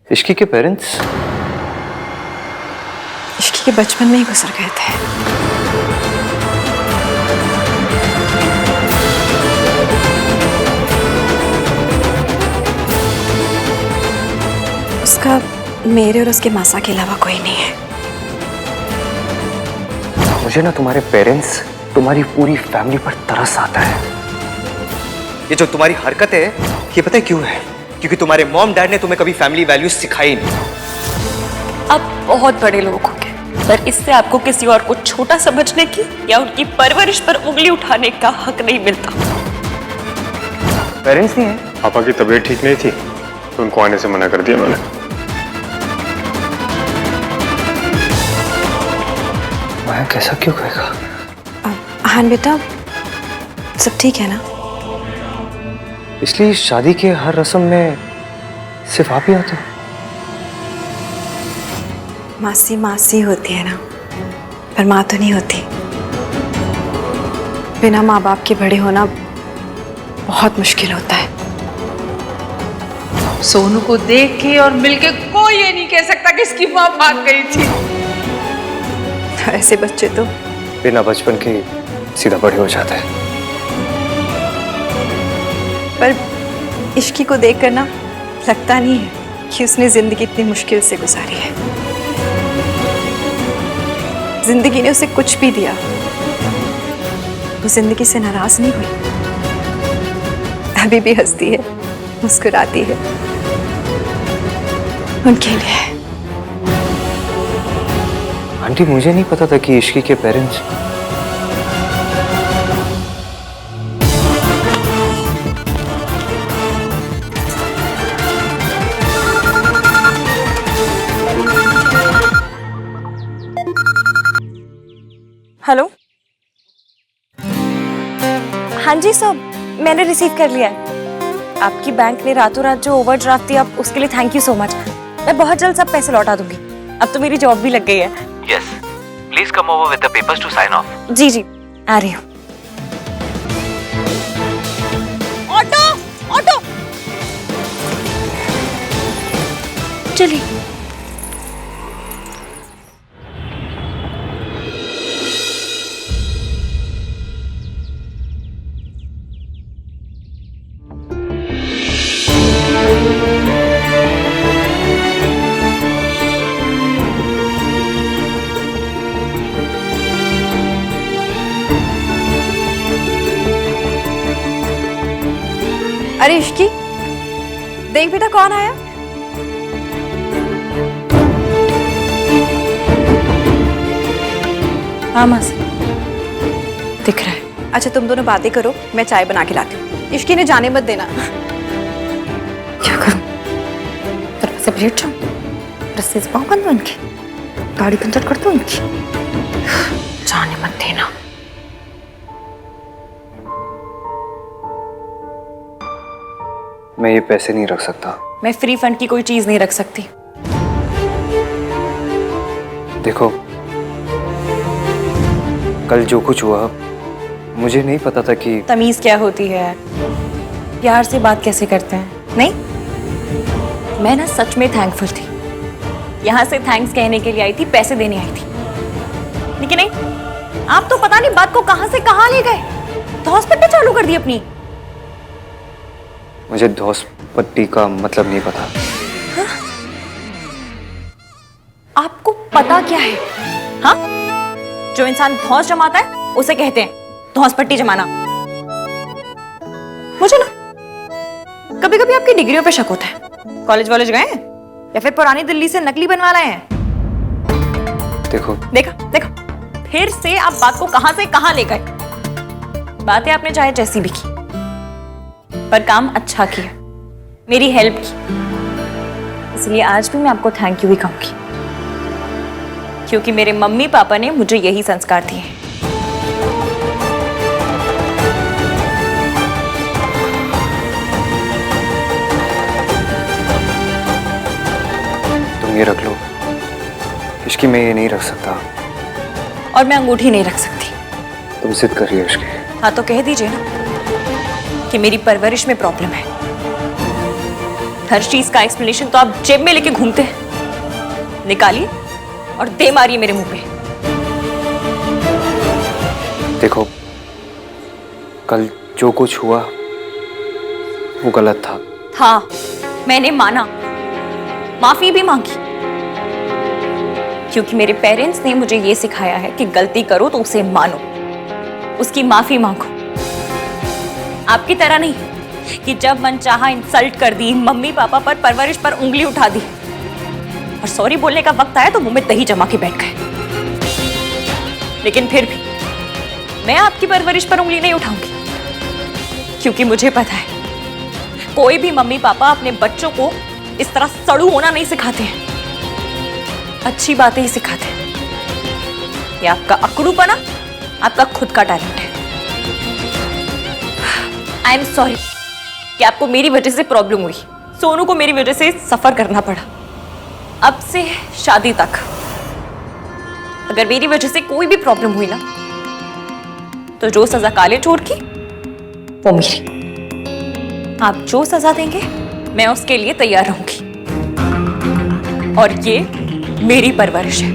इश्की के पेरेंट्स इश्की के बचपन में ही गुजर गए थे। उसका मेरे और उसके मासा के अलावा कोई नहीं है। मुझे ना तुम्हारे पेरेंट्स, तुम्हारी पूरी फैमिली पर तरस आता है। ये जो तुम्हारी हरकत है, ये पता है क्यों है? क्योंकि तुम्हारे मॉम डैड ने तुम्हें कभी फैमिली वैल्यूज सिखाई नहीं। आप बहुत बड़े लोग हो गए, पर इससे आपको किसी और को छोटा समझने की या उनकी परवरिश पर उंगली उठाने का हक नहीं मिलता। पेरेंट्स नहीं है? पापा की तबीयत ठीक नहीं थी तो उनको आने से मना कर दिया मैंने। मैं कैसा क्यों कहेगा? हाँ बेटा, सब ठीक है ना? इसलिए शादी के हर रस्म में सिर्फ आप ही आते हो? मासी मासी होती है ना, पर माँ तो नहीं होती। बिना माँ बाप के बड़े होना बहुत मुश्किल होता है। सोनू को देख के और मिलके कोई ये नहीं कह सकता कि इसकी माँ भाग गई थी। ऐसे बच्चे तो बिना बचपन के सीधा बड़े हो जाते हैं। पर इश्की को देखकर ना लगता नहीं है कि उसने जिंदगी इतनी मुश्किल से गुजारी है। जिंदगी ने उसे कुछ भी दिया, वो जिंदगी से नाराज नहीं हुई। अभी भी हंसती है, मुस्कुराती है उनके लिए। आंटी, मुझे नहीं पता था कि इश्की के पेरेंट्स। हेलो, हाँ जी सर, मैंने रिसीव कर लिया है। आपकी बैंक ने रातों रात जो ओवरड्राफ्ट दिया, उसके लिए थैंक यू सो मच। मैं बहुत जल्द सब पैसे लौटा दूंगी। अब तो मेरी जॉब भी लग गई है। Yes, please come over with the papers to sign off. जी जी, आ रही हूँ। ऑटो ऑटो, चलिए। अरे इश्की, देख बेटा कौन आया। हाँ मासी, दिख रहा है। अच्छा तुम दोनों बातें करो, मैं चाय बना के लाती हूँ। इश्की ने जाने मत देना। क्या करूं? दरवाजे पर लेट जाऊं? रस्ते से पाँव बंद हो इनके? गाड़ी पंचर कर दूं इनकी? जाने मत देना। मैं ये पैसे नहीं रख सकता। मैं फ्री फंड की कोई चीज नहीं रख सकती। देखो, कल जो कुछ हुआ, मुझे नहीं पता था कि तमीज क्या होती है, प्यार से बात कैसे करते हैं। नहीं, मैं ना सच में थैंकफुल थी। यहाँ से थैंक्स कहने के लिए आई थी, पैसे देने आई थी। लेकिन नहीं, आप तो पता नहीं बात को कहां से कहां ले गए। तो हॉस्पिटल चालू कर दी अपनी। मुझे धौस पट्टी का मतलब नहीं पता। हाँ? आपको पता क्या है? हाँ, जो इंसान धौस जमाता है उसे कहते हैं धौस पट्टी जमाना। मुझे ना कभी कभी आपकी डिग्रियों पे शक होता है। कॉलेज वॉलेज गए हैं या फिर पुरानी दिल्ली से नकली बनवा लाए हैं? देखो, देखा देखा, फिर से आप बात को कहां से कहां ले गए। बातें आपने चाहे जैसी भी की, पर काम अच्छा किया, मेरी हेल्प की। इसलिए आज भी मैं आपको थैंक यू ही कहूंगी, क्योंकि मेरे मम्मी पापा ने मुझे यही संस्कार दिए हैं। तुम ये रख लो। इश्की, मैं ये नहीं रख सकता। और मैं अंगूठी नहीं रख सकती। तुम जिद कर रही हो इश्की। हाँ तो कह दीजिए ना कि मेरी परवरिश में प्रॉब्लम है। हर चीज का एक्सप्लेनेशन तो आप जेब में लेके घूमते हैं। निकालिए और दे मारिए मेरे मुंह पे। देखो, कल जो कुछ हुआ वो गलत था। मैंने माना, माफी भी मांगी, क्योंकि मेरे पेरेंट्स ने मुझे ये सिखाया है कि गलती करो तो उसे मानो, उसकी माफी मांगो। आपकी तरह नहीं कि जब मन चाहा इंसल्ट कर दी, मम्मी पापा पर, परवरिश पर उंगली उठा दी, और सॉरी बोलने का वक्त आया तो मुंह में दही जमा के बैठ गए। लेकिन फिर भी मैं आपकी परवरिश पर उंगली नहीं उठाऊंगी, क्योंकि मुझे पता है कोई भी मम्मी पापा अपने बच्चों को इस तरह सड़ू होना नहीं सिखाते हैं, अच्छी बातें ही सिखाते हैं। ये आपका अकड़ूपना आपका खुद का टैलेंट है। आई एम सॉरी कि आपको मेरी वजह से प्रॉब्लम हुई, सोनू को मेरी वजह से सफर करना पड़ा। अब से शादी तक अगर मेरी वजह से कोई भी प्रॉब्लम हुई ना, तो जो सजा काले चोर की वो मेरी। आप जो सजा देंगे मैं उसके लिए तैयार रहूंगी, और ये मेरी परवरिश है।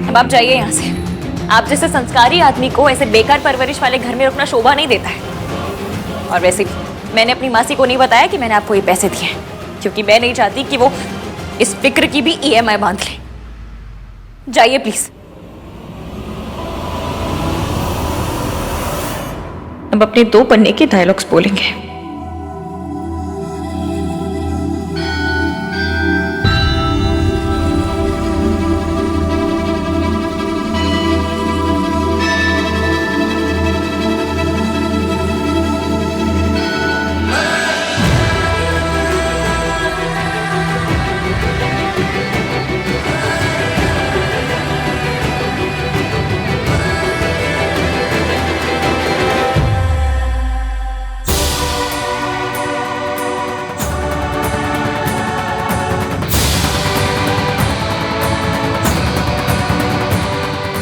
अब आप जाइए यहां से। आप जैसे संस्कारी आदमी को ऐसे बेकार परवरिश वाले घर में रखना शोभा नहीं देता है। और वैसे भी मैंने अपनी मासी को नहीं बताया कि मैंने आपको ये पैसे दिए हैं, क्योंकि मैं नहीं चाहती कि वो इस फिक्र की भी EMI बांध ले। जाइए प्लीज। अब अपने 2 पन्ने के डायलॉग्स बोलेंगे।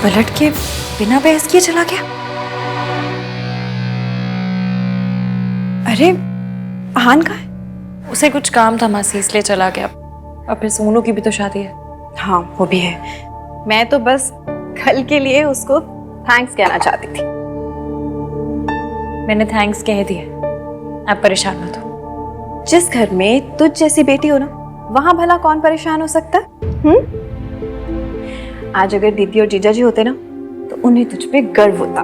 पलट के बिना बहस किए चला गया। अरे आहान कहाँ है? उसे कुछ काम था मासी, इसलिए चला गया। अब फिर सोनू की भी तो शादी है। हाँ वो भी है। मैं तो बस कल के लिए उसको थैंक्स कहना चाहती थी। मैंने थैंक्स कह दिया, आप परेशान मत हो। जिस घर में तुझ जैसी बेटी हो ना, वहां भला कौन परेशान हो सकता है? आज अगर दीदी और जीजा जी होते ना, तो उन्हें तुझ पे गर्व होता।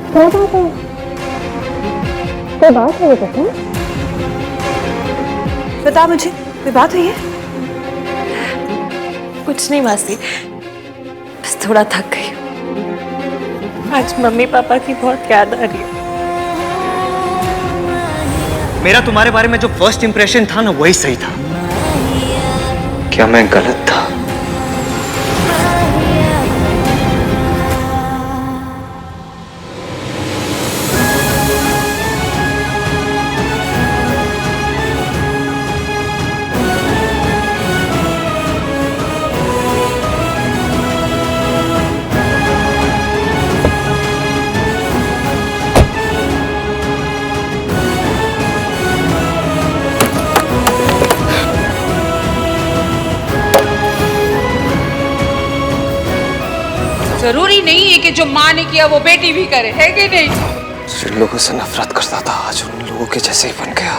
क्या बात है? कोई बात है बता? बता मुझे, कोई बात हुई है? कुछ नहीं मासी, बस थोड़ा थक गई हूँ। आज मम्मी पापा की बहुत याद आ रही है। मेरा तुम्हारे बारे में जो फर्स्ट इंप्रेशन था ना, वही सही था। क्या मैं गलत था? जरूरी नहीं है कि जो माँ ने किया वो बेटी भी करे, है कि नहीं? जिन लोगों से नफरत करता था, आज उन लोगों के जैसे ही बन गया।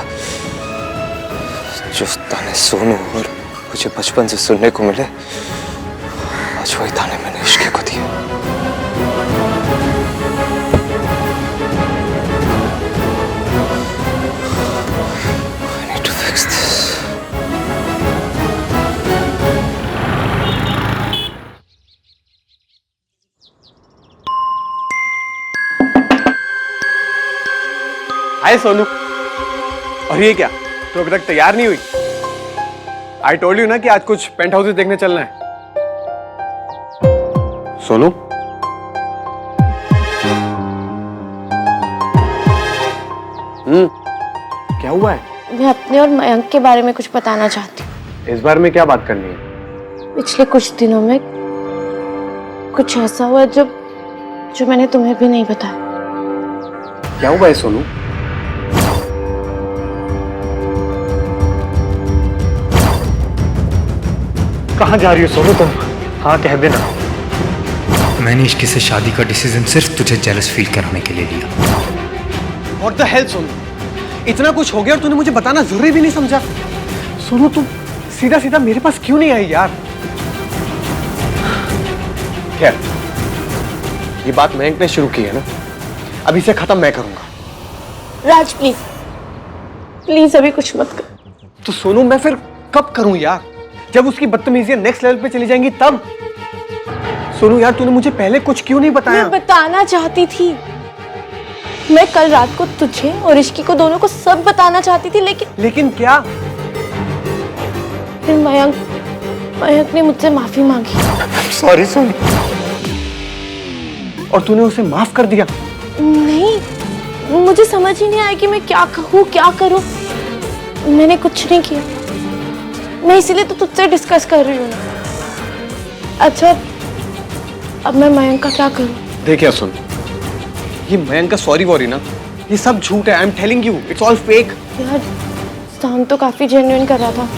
जो ताने सोनू और मुझे बचपन से सुनने को मिले, आज वही ताने मैंने इश्क को दिए। I need to fix this. हाय सोनू। और ये क्या, तो अभी तक तैयार नहीं हुई? आई टोल्ड यू ना कि आज कुछ पेंट हाउसेस देखने चलना है। सोनू, क्या हुआ है? मैं अपने और मयंक के बारे में कुछ बताना चाहती हूँ। इस बार में क्या बात करनी है? पिछले कुछ दिनों में कुछ ऐसा हुआ जो मैंने तुम्हें भी नहीं बताया। क्या हुआ है सोनू? कहाँ जा रही हो सोनू तुम? हाँ कह देना। मैंने इश्की से शादी का डिसीजन सिर्फ तुझे जेलस फील कराने के लिए लिया। What the hell Sonu? इतना कुछ हो गया और तूने मुझे बताना जरूरी भी नहीं समझा। सोनू तू सीधा सीधा मेरे पास क्यों नहीं आई यार? खैर, ये बात मयंक ने शुरू की है ना, अब इसे खत्म मैं करूंगा। राज प्लीज प्लीज अभी कुछ मत कर। तो सोनू मैं फिर कब करूं यार? जब उसकी बदतमीजियां नेक्स्ट लेवल पे चली जाएंगी तब। सोनू यार तूने मुझे पहले कुछ क्यों नहीं बताया? मैं बताना चाहती थी। मैं कल रात को तुझे और इश्की को दोनों को सब बताना चाहती थी, लेकिन क्या? फिर मयंक ने मुझसे माफी मांगी। सॉरी सोनू। और तूने उसे माफ कर दिया? नहीं, मुझे समझ ही नहीं आया कि मैं क्या कहूँ क्या करूँ। मैंने कुछ नहीं किया, मैं इसीलिए तो तुझसे डिस्कस कर रही हूँ ना। अच्छा अब मैं मयंक का क्या करूँ? देख यार सुन, ये मयंक का सॉरी वॉरी ना, ये सब झूठ है। I am telling you, it's all fake. यार साम तो काफी जेन्युइन कर रहा था,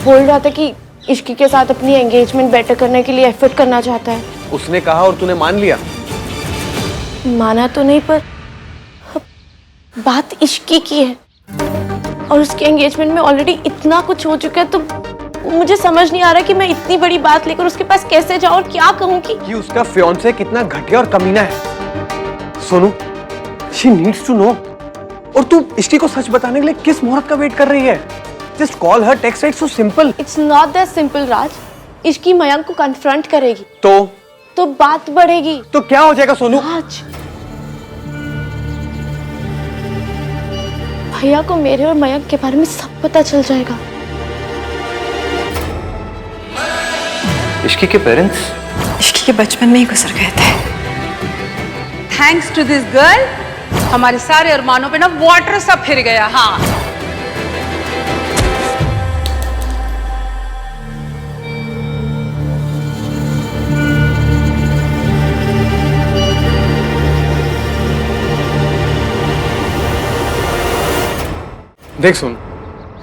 बोल रहा था कि इश्की के साथ अपनी एंगेजमेंट बेटर करने के लिए एफर्ट करना चाहता है। उसने कहा और तूने मान लिया? माना तो नहीं, पर बात इश्की की है और उसके एंगेजमेंट में ऑलरेडी इतना कुछ हो चुका है, तो मुझे समझ नहीं आ रहा कि मैं इतनी बड़ी बात लेकर उसके पास कैसे जाऊं और क्या कहूं कि उसका फियांसे कितना घटिया और कमीना है। Sonu, she needs to know। और तू इश्की को सच बताने के लिए किस मुहूर्त का वेट कर रही है? Just call her, text her, it's so simple। It's not that simple राज। इश्की मयंक को कन्फ्रंट करेगी तो बात बढ़ेगी। तो क्या हो जाएगा सोनू? राज, भैया को मेरे और मयंक के बारे में सब पता चल जाएगा। इश्की के पेरेंट्स इश्की के बचपन में ही गुजर गए थे। थैंक्स टू दिस गर्ल हमारे सारे अरमानों पे ना वाटर सा फिर गया। हाँ देख सुन,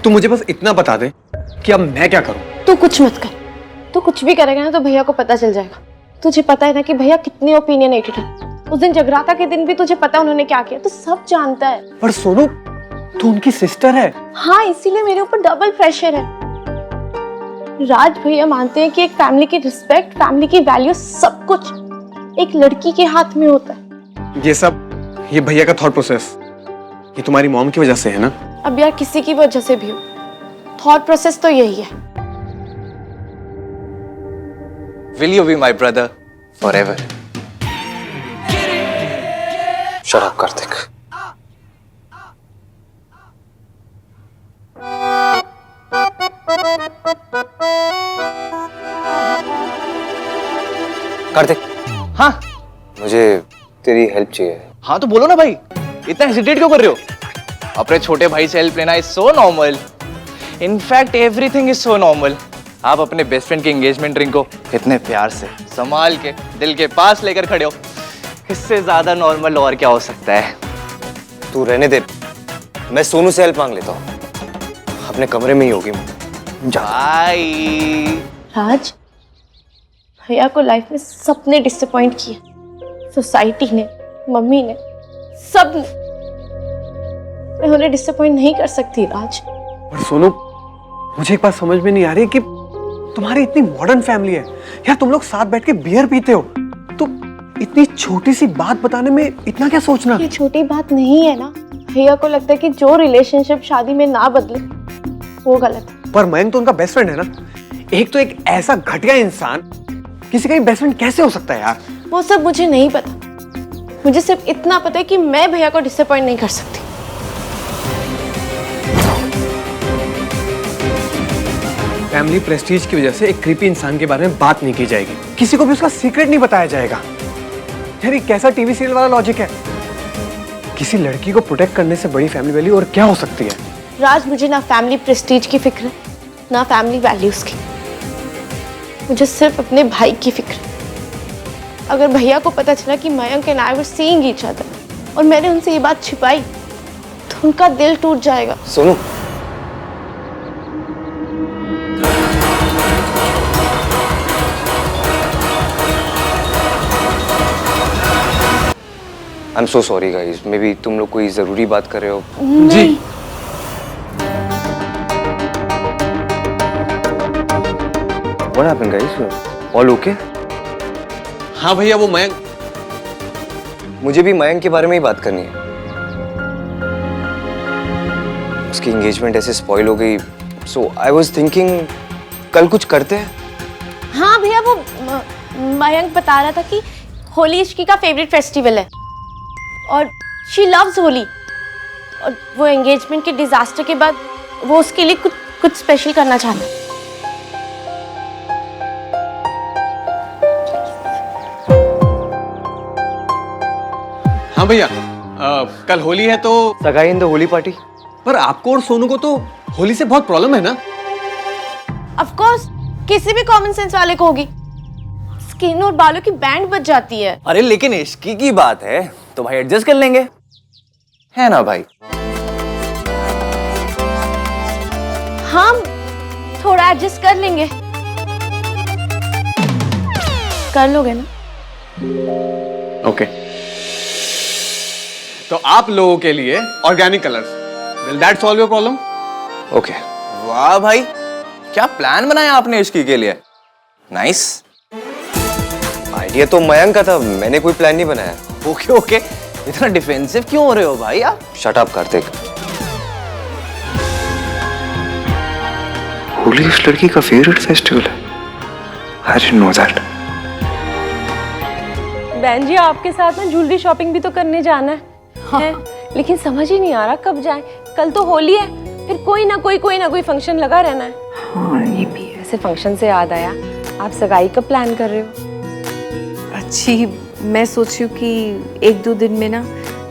तू मुझे बस इतना बता दे कि अब मैं क्या करूं। तू कुछ मत कर, तू कुछ भी करेगा ना तो भैया को पता चल जाएगा। तुझे पता है ना कि भैया कितने ओपिनियनेटेड है। उस दिन जगराता के दिन भी तुझे पता है उन्होंने क्या किया, तो सब जानता है। पर सोनू तू उनकी सिस्टर है। हाँ, इसीलिए मेरे ऊपर डबल प्रेशर है। राज भैया मानते हैं कि एक फैमिली की रिस्पेक्ट, फैमिली की वैल्यू, सब कुछ एक लड़की के हाथ में होता है। ये भैया का थॉट प्रोसेस ये तुम्हारी मॉम की वजह से है ना? अब यार किसी की वजह से भी हो, थॉट प्रोसेस तो यही है। Will you be my brother forever? Shut up, Kartik. Kartik, हाँ मुझे तेरी हेल्प चाहिए। हाँ तो बोलो ना भाई, इतना हेजिटेट क्यों कर रहे हो? अपने छोटे भाई से हेल्प लेना is so normal. In fact everything is so normal. आप अपने बेस्ट फ्रेंड की एंगेजमेंट रिंग को इतने प्यार से संभाल के दिल के पास लेकर खड़े हो, इससे ज्यादा नॉर्मल और क्या हो सकता है? तू रहने दे, मैं सोनू से हेल्प मांग लेता हूँ। अपने कमरे में ही होगी। भाई राज, भैया को लाइफ में सबने डिसअपॉइंट किया, सोसाइटी ने, मम्मी ने, सब ने। मैं उन्हें डिसअपॉइंट नहीं कर सकती राज। पर सोनू, मुझे एक बात समझ में नहीं आ रही कि तुम्हारी इतनी मॉडर्न फैमिली है यार, तुम लोग साथ बैठ के बियर पीते हो, तो इतनी छोटी सी बात बताने में इतना क्या सोचना? ये छोटी बात नहीं है ना। भैया को लगता है कि जो रिलेशनशिप शादी में ना बदले वो गलत है। पर मयंक तो उनका बेस्ट फ्रेंड है ना। एक तो एक ऐसा घटिया इंसान किसी का बेस्ट फ्रेंड कैसे हो सकता है यार? वो सब मुझे नहीं पता, मुझे सिर्फ इतना पता है कि मैं भैया को डिसअपॉइंट नहीं कर सकती। फैमिली प्रेस्टीज की वजह से एक क्रीपी इंसान के बारे में बात नहीं की जाएगी, किसी को भी उसका सीक्रेट नहीं बताया जाएगा। यार ये कैसा टीवी सीरियल वाला लॉजिक है? किसी लड़की को प्रोटेक्ट करने से बड़ी फैमिली वैल्यू और क्या हो सकती है? राज, मुझे ना फैमिली प्रेस्टीज की फिक्र है ना फैमिली वैल्यूज की। मुझे सिर्फ अपने भाई की फिक्र है। अगर भैया को पता चला कि Mayank and I were seeing each other और मैंने उनसे ये बात छिपाई तो उनका दिल टूट जाएगा। Sonu, I am so sorry guys, may be तुम लोग कोई जरूरी बात कर रहे हो। नहीं। What happened guys? All okay? हाँ भैया, वो मयंक, मुझे भी मयंक के बारे में ही बात करनी है। उसकी एंगेजमेंट ऐसे स्पॉइल हो गई, सो आई वाज थिंकिंग कल कुछ करते हैं। हाँ भैया, वो मयंक बता रहा था कि होली इश्की का फेवरेट फेस्टिवल है और शी लव्स होली, और वो एंगेजमेंट के डिजास्टर के बाद वो उसके लिए कुछ स्पेशल करना चाहता है। हाँ भैया, कल होली है तो। सगाई इन द होली पार्टी। पर आपको और सोनू को तो होली से बहुत प्रॉब्लम है ना? ऑफ कोर्स, किसी भी कॉमन सेंस वाले को होगी। स्किन और बालों की बैंड बच जाती है। अरे लेकिन इश्की की बात है तो भाई एडजस्ट कर लेंगे, है ना भाई? हम थोड़ा एडजस्ट कर लेंगे। कर लोगे ना? ओके। तो आप लोगों के लिए organic colours, will that solve your problem? Okay. वाह भाई, क्या प्लान बनाया आपने इश्की के लिए, नाइस। आइडिया तो मयंक का था, मैंने कोई प्लान नहीं बनाया। ओके ओके, इतना डिफेंसिव क्यों हो रहे हो भाई आप? Shut up Kartik. होली उस लड़की का फेवरेट फेस्टिवल है। I didn't know that. बहन जी, आपके साथ में ज्वेलरी शॉपिंग भी तो करने जाना है। है? लेकिन समझ ही नहीं आ रहा कब जाए। कल तो होली है, फिर कोई ना कोई फंक्शन लगा रहना है। हाँ ये भी है। ऐसे फंक्शन से याद आया, आप सगाई का प्लान कर रहे हो? अच्छी, मैं सोच रही हूँ कि 1-2 दिन में ना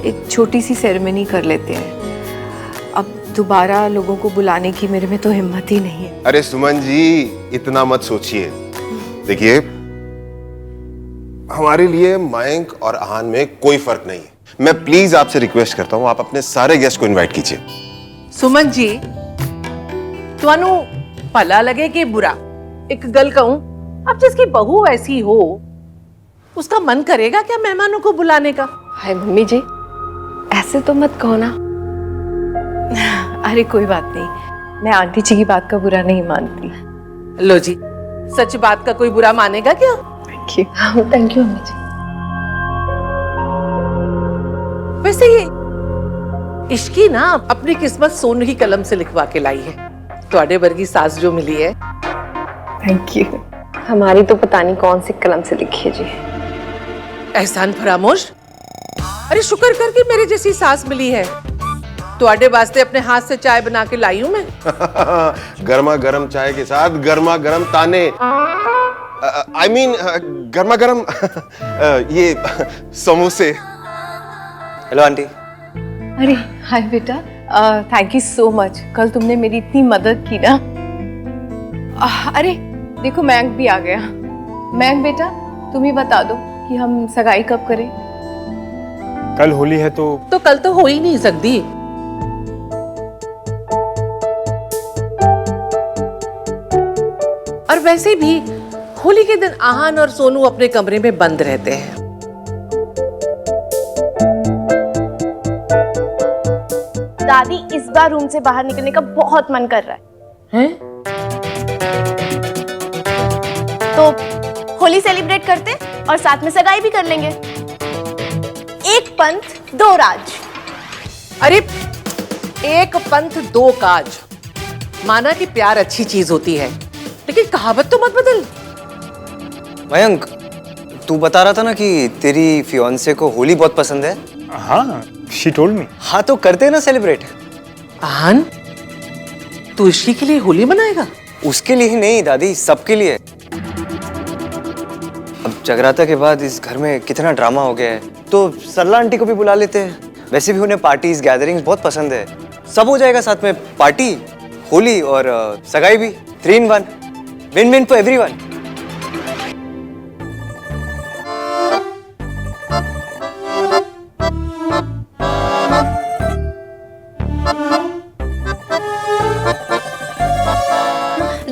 एक छोटी सी सेरेमनी कर लेते हैं। अब दोबारा लोगों को बुलाने की मेरे में तो हिम्मत ही नहीं है। अरे सुमन जी, इतना मत सोचिए। देखिए, हमारे लिए मयंक और आहान में कोई फर्क नहीं है। मैं प्लीज आपसे रिक्वेस्ट करता हूं, आप अपने सारे गेस्ट को इनवाइट कीजिए। सुमन जी, तुहानू भला लगे कि बुरा, एक गल कहूं, अब जिसकी बहू ऐसी हो उसका मन करेगा क्या मेहमानों को बुलाने का? हाय मम्मी जी, ऐसे तो मत कहो ना। अरे कोई बात नहीं, मैं आंटी जी की बात का बुरा नहीं मानती। लो जी, सच बात का कोई बुरा मानेगा क्या? Thank you. Thank you mummy ji. वैसे ये इश्की ना अपनी किस्मत सोनू की कलम से लिखवा के लाई है। ਤੁਹਾਡੇ वर्गी सास जो मिली है। Thank you. हमारी तो पता नहीं कौन सी कलम से लिखी है जी। एहसान फरामोश, अरे शुक्र कर कि मेरे जैसी सास मिली है। ਤੁਹਾਡੇ वास्ते अपने हाथ से चाय बना के लाई हूं मैं। गर्मा गर्म चाय के साथ गर्मा गर्म ताने, आई मीन गर्मा गर्म ये समोसे। Hello aunty. अरे हाय बेटा, थैंक यू सो मच। कल तुमने मेरी इतनी मदद की ना। अरे देखो, मयंक भी आ गया। मयंक बेटा, तुम ही बता दो कि हम सगाई कब करें। कल होली है तो कल तो हो ही नहीं सकती। और वैसे भी होली के दिन आहान और सोनू अपने कमरे में बंद रहते हैं। दादी, इस बार रूम से बाहर निकलने का बहुत मन कर रहा है। हैं? तो होली सेलिब्रेट करते और साथ में सगाई भी कर लेंगे। एक पंथ दो राज। अरे एक पंथ दो काज। माना कि प्यार अच्छी चीज होती है, लेकिन कहावत तो मत बदल। मयंक, तू बता रहा था ना कि तेरी फियांसे को होली बहुत पसंद है। हाँ, शी टोल्ड मी। हाँ तो करते हैं ना सेलिब्रेट। आहान, तू इश्की के लिए होली मनाएगा? उसके लिए ही नहीं दादी, सबके लिए। अब जगराता के बाद इस घर में कितना ड्रामा हो गया है, तो सरला आंटी को भी बुला लेते हैं। वैसे भी उन्हें पार्टीज गैदरिंग्स बहुत पसंद है। सब हो जाएगा साथ में, पार्टी, होली और सगाई भी। 3 in 1, win win for everyone.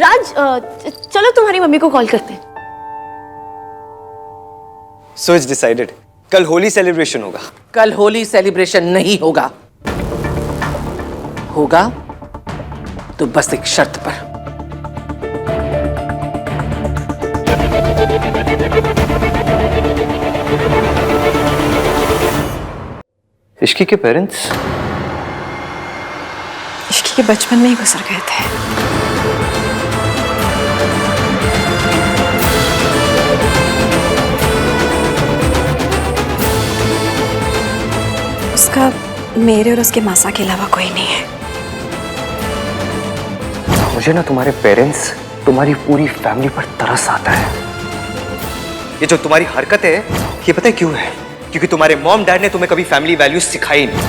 Raj चलो तुम्हारी मम्मी को कॉल करते हैं। सो इट्स डिसाइडेड, कल होली सेलिब्रेशन होगा। कल होली सेलिब्रेशन नहीं होगा, होगा तो बस एक शर्त पर। इश्की के पेरेंट्स इश्की के बचपन में ही गुजर गए थे। उसका मेरे और उसके मासा के अलावा कोई नहीं है। मुझे ना तुम्हारे पेरेंट्स, तुम्हारी पूरी फैमिली पर तरस आता है। ये जो तुम्हारी हरकत है, ये पता है क्यों है? क्योंकि तुम्हारे मॉम डैड ने तुम्हें कभी फैमिली वैल्यूज सिखाई नहीं।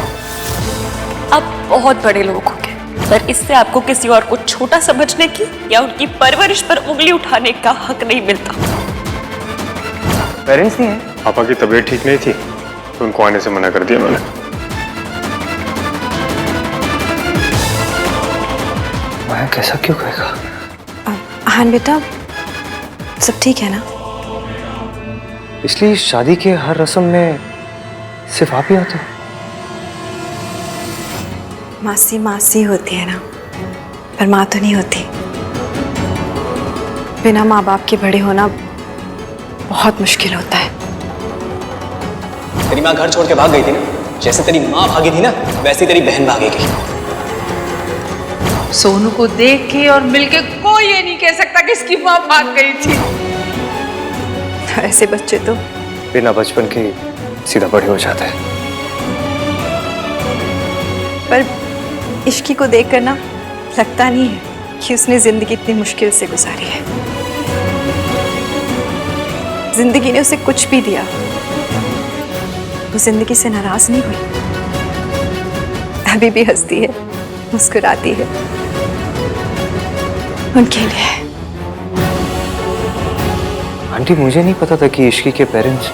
अब बहुत बड़े लोग हो गए, पर इससे आपको किसी और को छोटा समझने की या उनकी परवरिश पर उंगली उठाने का हक नहीं मिलता। पेरेंट्स नहीं है? पापा की तबीयत ठीक नहीं थी तो उनको आने से मना कर दिया मैंने। मैं कैसा क्यों कहेगा? हाँ बेटा, सब ठीक है ना? इसलिए शादी के हर रस्म में सिर्फ आप ही आते हो? मासी मासी होती है ना, पर माँ तो नहीं होती। बिना माँ बाप के बड़े होना बहुत मुश्किल होता है। तेरी माँ घर छोड़ के भाग गई थी ना, जैसे तेरी माँ भागी थी ना, वैसे तेरी बहन भागेगी। सोनू को देख के और मिलके कोई ये नहीं कह सकता कि इसकी माँ भाग गई थी। ऐसे बच्चे तो बिना बचपन के सीधा बड़े हो जाते हैं। पर इश्की को देख कर ना लगता नहीं है कि उसने जिंदगी इतनी मुश्किल से गुजारी है। जिंदगी ने उसे कुछ भी दिया, वो जिंदगी से नाराज नहीं हुई। अभी भी हंसती है, मुस्कुराती है उनके लिए। आंटी, मुझे नहीं पता था कि इश्की के पेरेंट्स।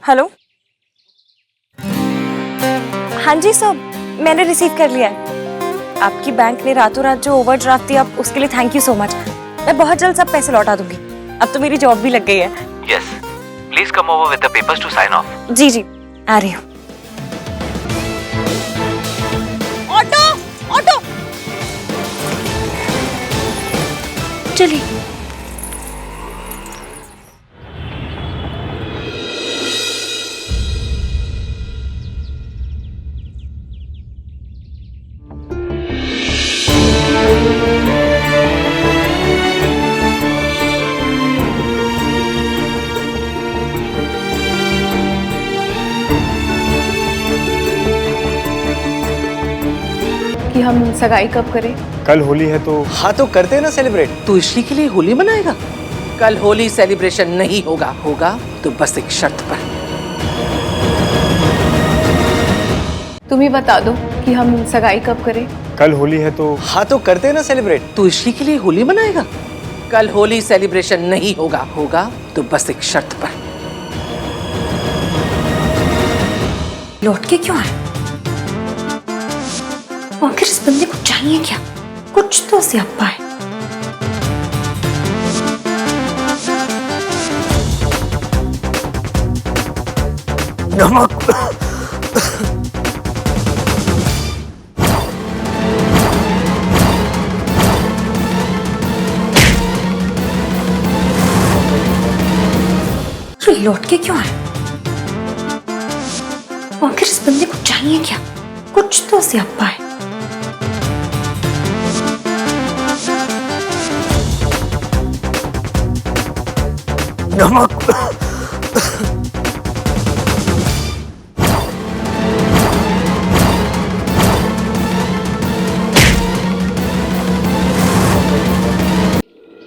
हेलो, हाँ जी सर, मैंने रिसीव कर लिया है। आपकी बैंक ने रातों रात जो ओवरड्राफ्ट दिया, उसके लिए थैंक यू सो मच। मैं बहुत जल्द सब पैसे लौटा दूंगी। अब तो मेरी जॉब भी लग गई है। Yes. Please come over with the papers to sign off. जी जी, आ रही हूँ। ऑटो ऑटो, चलिए। कि हम सगाई कब करें? कल होली है तो हाँ तो करते हैं ना सेलिब्रेट। तू इश्की के लिए होली मनाएगा? कल होली सेलिब्रेशन नहीं होगा, होगा तो बस एक शर्त पर। तुम ही बता दो कि हम सगाई कब करें? कल होली है तो हाँ तो करते हैं ना सेलिब्रेट। तू इश्की के लिए होली मनाएगा? कल होली सेलिब्रेशन नहीं होगा, होगा तो बस एक शर्त पर। लौट के क्यों आए? आखिर इस बंदे को चाहिए क्या? कुछ तो स्यापा है। लौट के क्यों आए? आखिर इस बंदे को चाहिए क्या? कुछ तो स्यापा है।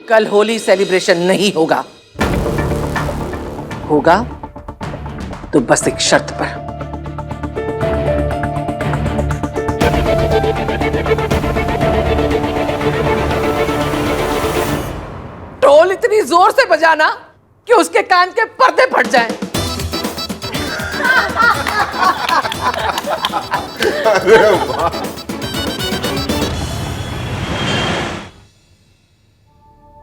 कल होली सेलिब्रेशन नहीं होगा, होगा तो बस एक शर्त पर। ढोल इतनी जोर से बजाना कि उसके कान के पर्दे फट जाएं। अरे वाह।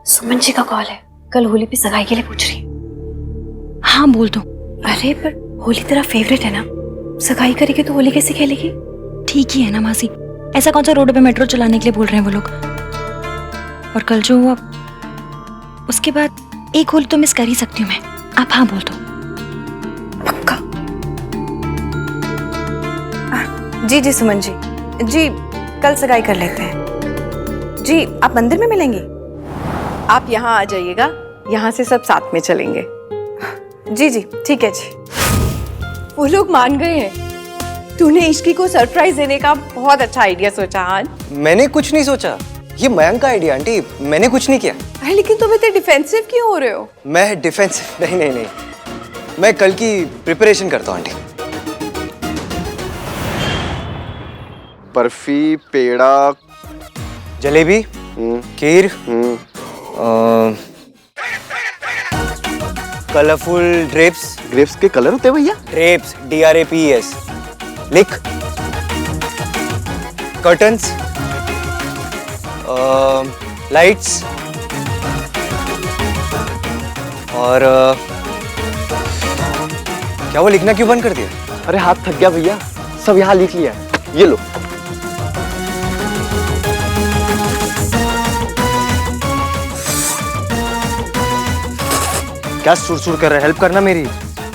सुमन जी का कॉल है, कल होली पे सगाई के लिए पूछ रही है। हाँ बोल दो। अरे पर होली तेरा फेवरेट है ना, सगाई करेगी तो होली कैसे खेलेगी? ठीक ही है ना मासी, ऐसा कौन सा रोड पे मेट्रो चलाने के लिए बोल रहे हैं वो लोग। और कल जो हुआ उसके बाद एक होली तो मिस कर ही सकती हूँ मैं। आप हाँ बोल दो। पक्का? जी जी सुमन जी, जी कल सगाई कर लेते हैं। जी आप मंदिर में मिलेंगी? आप यहाँ आ जाइएगा, यहाँ से सब साथ में चलेंगे। जी जी ठीक है जी। वो लोग मान गए हैं। तूने इश्की को सरप्राइज देने का बहुत अच्छा आइडिया सोचा आज। मैंने कुछ नहीं सोचा, ये मयंक का आइडिया आंटी, मैंने कुछ नहीं किया। अरे लेकिन तुम इतने डिफेंसिव क्यों हो रहे हो? मैं डिफेंसिव नहीं नहीं नहीं, मैं कल की प्रिपरेशन करता हूँ आंटी। बर्फी, पेड़ा, जलेबी, खीर, कलरफुल ड्रेप्स। ग्रेप्स के कलर होते हैं भैया? ड्रेप्स, DRAPS, लिख। कर्टन्स, लाइट्स और क्या वो लिखना क्यों बंद कर दिया? अरे हाथ थक गया भैया, सब यहाँ लिख लिया है, ये लो। क्या सुर कर रहा है? हेल्प करना मेरी।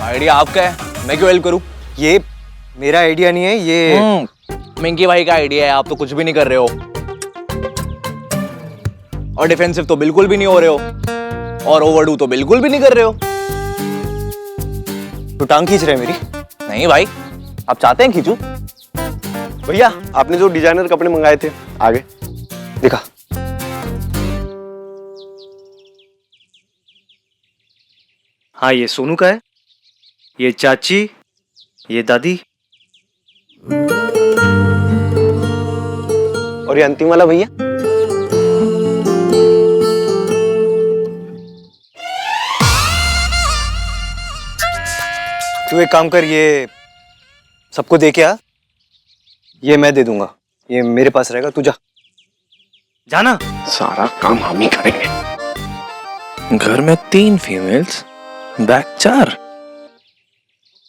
आइडिया आपका है, मैं क्यों हेल्प करूं? ये मेरा आइडिया नहीं है, ये मिंकी भाई का आइडिया है, आप तो कुछ भी नहीं कर रहे हो। और डिफेंसिव तो बिल्कुल भी नहीं हो रहे हो, और ओवरडू तो बिल्कुल भी नहीं कर रहे हो। तू टांग खींच रहे मेरी? नहीं भाई, आप चाहते हैं खींचू? भैया आपने जो डिजाइनर कपड़े मंगाए थे आगे दिखा। हाँ ये सोनू का है, ये चाची, ये दादी, और ये अंतिम वाला भैया? तू एक काम कर, ये सबको दे के आ, ये मैं दे दूंगा, ये मेरे पास रहेगा, तू जा। जाना। सारा काम हम ही करेंगे। घर में 3 फीमेल्स, बैक 4।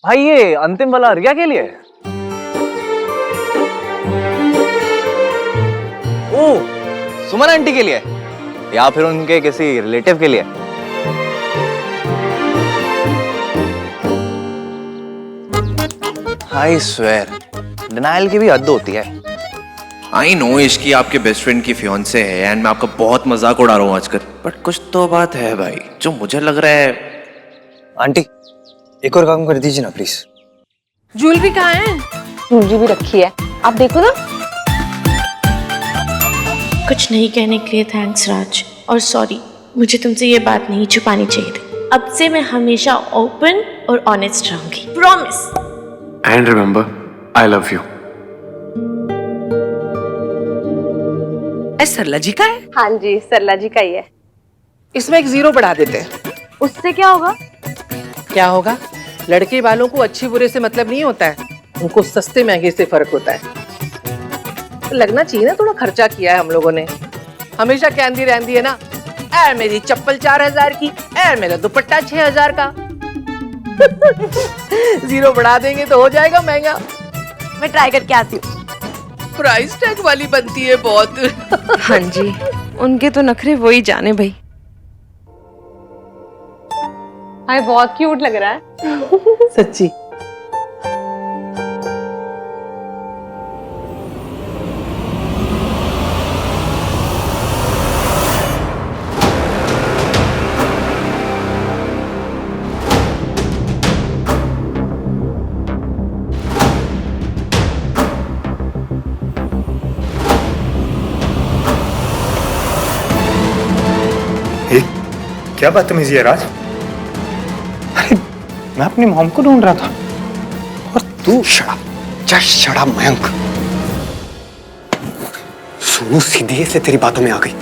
भाई ये अंतिम वाला रिया के लिए है। ओ सुमन आंटी के लिए, या फिर उनके किसी रिलेटिव के लिए? आई स्वेयर, डिनायल की भी हद होती है। आई नो इश्की आपके बेस्ट फ्रेंड की फियांसे है एंड मैं आपका बहुत मजाक उड़ा रहा हूँ आजकल, बट कुछ तो बात है भाई जो मुझे लग रहा है। आंटी एक और काम कर दीजिए ना प्लीज। ज्वेलरी कहाँ है? ज्वेलरी भी रखी है, आप देखो ना। कुछ नहीं कहने के लिए थैंक्स राज, और सॉरी, मुझे तुमसे ये बात नहीं छुपानी चाहिए थी। अब से मैं हमेशा ओपन और ऑनेस्ट रहूंगी, promise. And remember, I love you. Sarla ji का है? हाँ जी, सरला जी का ही है। इसमें एक 0 बढ़ा देते हैं। उससे क्या होगा? क्या होगा? लड़के वालों को अच्छी बुरे से मतलब नहीं होता है, उनको सस्ते महंगे से फर्क होता है। तो लगना चाहिए ना, थोड़ा खर्चा किया है हम लोगों ने। हमेशा कहती रहती है ना, ऐ मेरी चप्पल 4000 की, ऐ मेरा दुपट्टा 6000 का। 0 बढ़ा देंगे तो हो जाएगा महंगा। मैं ट्राई करके आती हूँ। प्राइस टैग वाली बनती है बहुत। हाँ जी, उनके तो नखरे वही जाने भाई। हाय बहुत क्यूट लग रहा है। सच्ची। क्या बदतमीजी है राज? अरे मैं अपनी मॉम को ढूंढ रहा था और तू। शड़ा मयंक, सोनू सीधे से तेरी बातों में आ गई,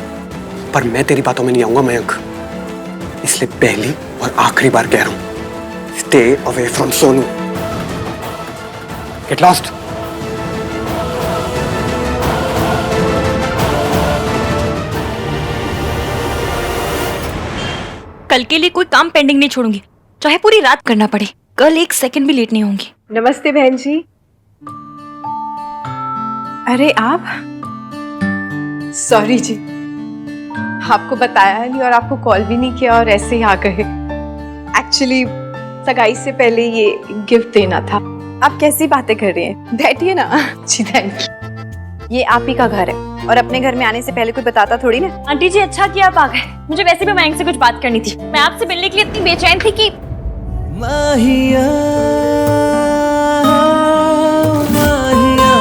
पर मैं तेरी बातों में नहीं आऊंगा मयंक। इसलिए पहली और आखिरी बार कह रहा हूं, stay away from Sonu. Get lost. कल के लिए कोई काम पेंडिंग नहीं छोड़ूंगी, चाहे पूरी रात करना पड़े। कल एक सेकंड भी लेट नहीं होंगी। नमस्ते बहन जी। अरे आप, सॉरी जी, आपको बताया नहीं और आपको कॉल भी नहीं किया और ऐसे ही आ गए। एक्चुअली सगाई से पहले ये गिफ्ट देना था। आप कैसी बातें कर रही हैं? बैठिए ना। जी थैंक यू। ये आप ही का घर है और अपने घर में आने से पहले कोई बताता थोड़ी ना। आंटी जी अच्छा किया आप आ गए, मुझे वैसे भी मयंक से कुछ बात करनी थी। मैं आपसे मिलने के लिए इतनी बेचैन थी कि माहिया, माहिया,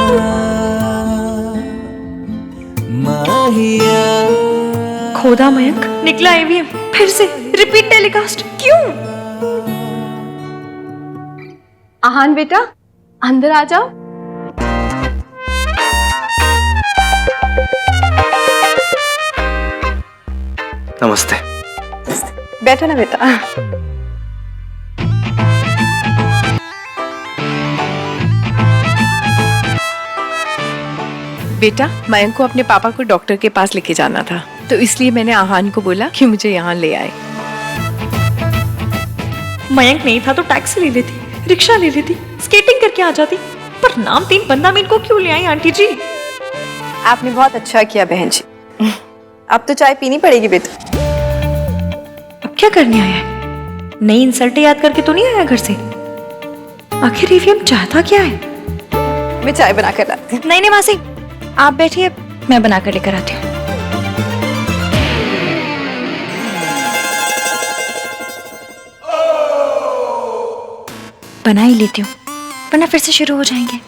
माहिया। खोदा मयंक, निकला ईवीएम, फिर से रिपीट टेलीकास्ट, क्यों? आहान बेटा अंदर आ जाओ। नमस्ते। बैठो ना बेटा। बेटा मयंक को अपने पापा को डॉक्टर के पास लेके जाना था, तो इसलिए मैंने आहान को बोला कि मुझे यहाँ ले आए। मयंक नहीं था तो टैक्सी ले लेती, रिक्शा ले लेती, स्केटिंग करके आ जाती, पर नाम तीन बंदा मीन को क्यों ले आई आंटी जी? आपने बहुत अच्छा किया बहन जी। अब तो चाय पीनी पड़ेगी बेटा। अब क्या करने आया है? नई इंसल्टें याद करके तो नहीं आया घर से? आखिर ईवीएम चाहता क्या है? मैं चाय बना कर लाती हूँ। नहीं मासी, आप बैठिए, मैं बना कर लेकर आती हूँ। बना ही लेती हूँ, वरना फिर से शुरू हो जाएंगे।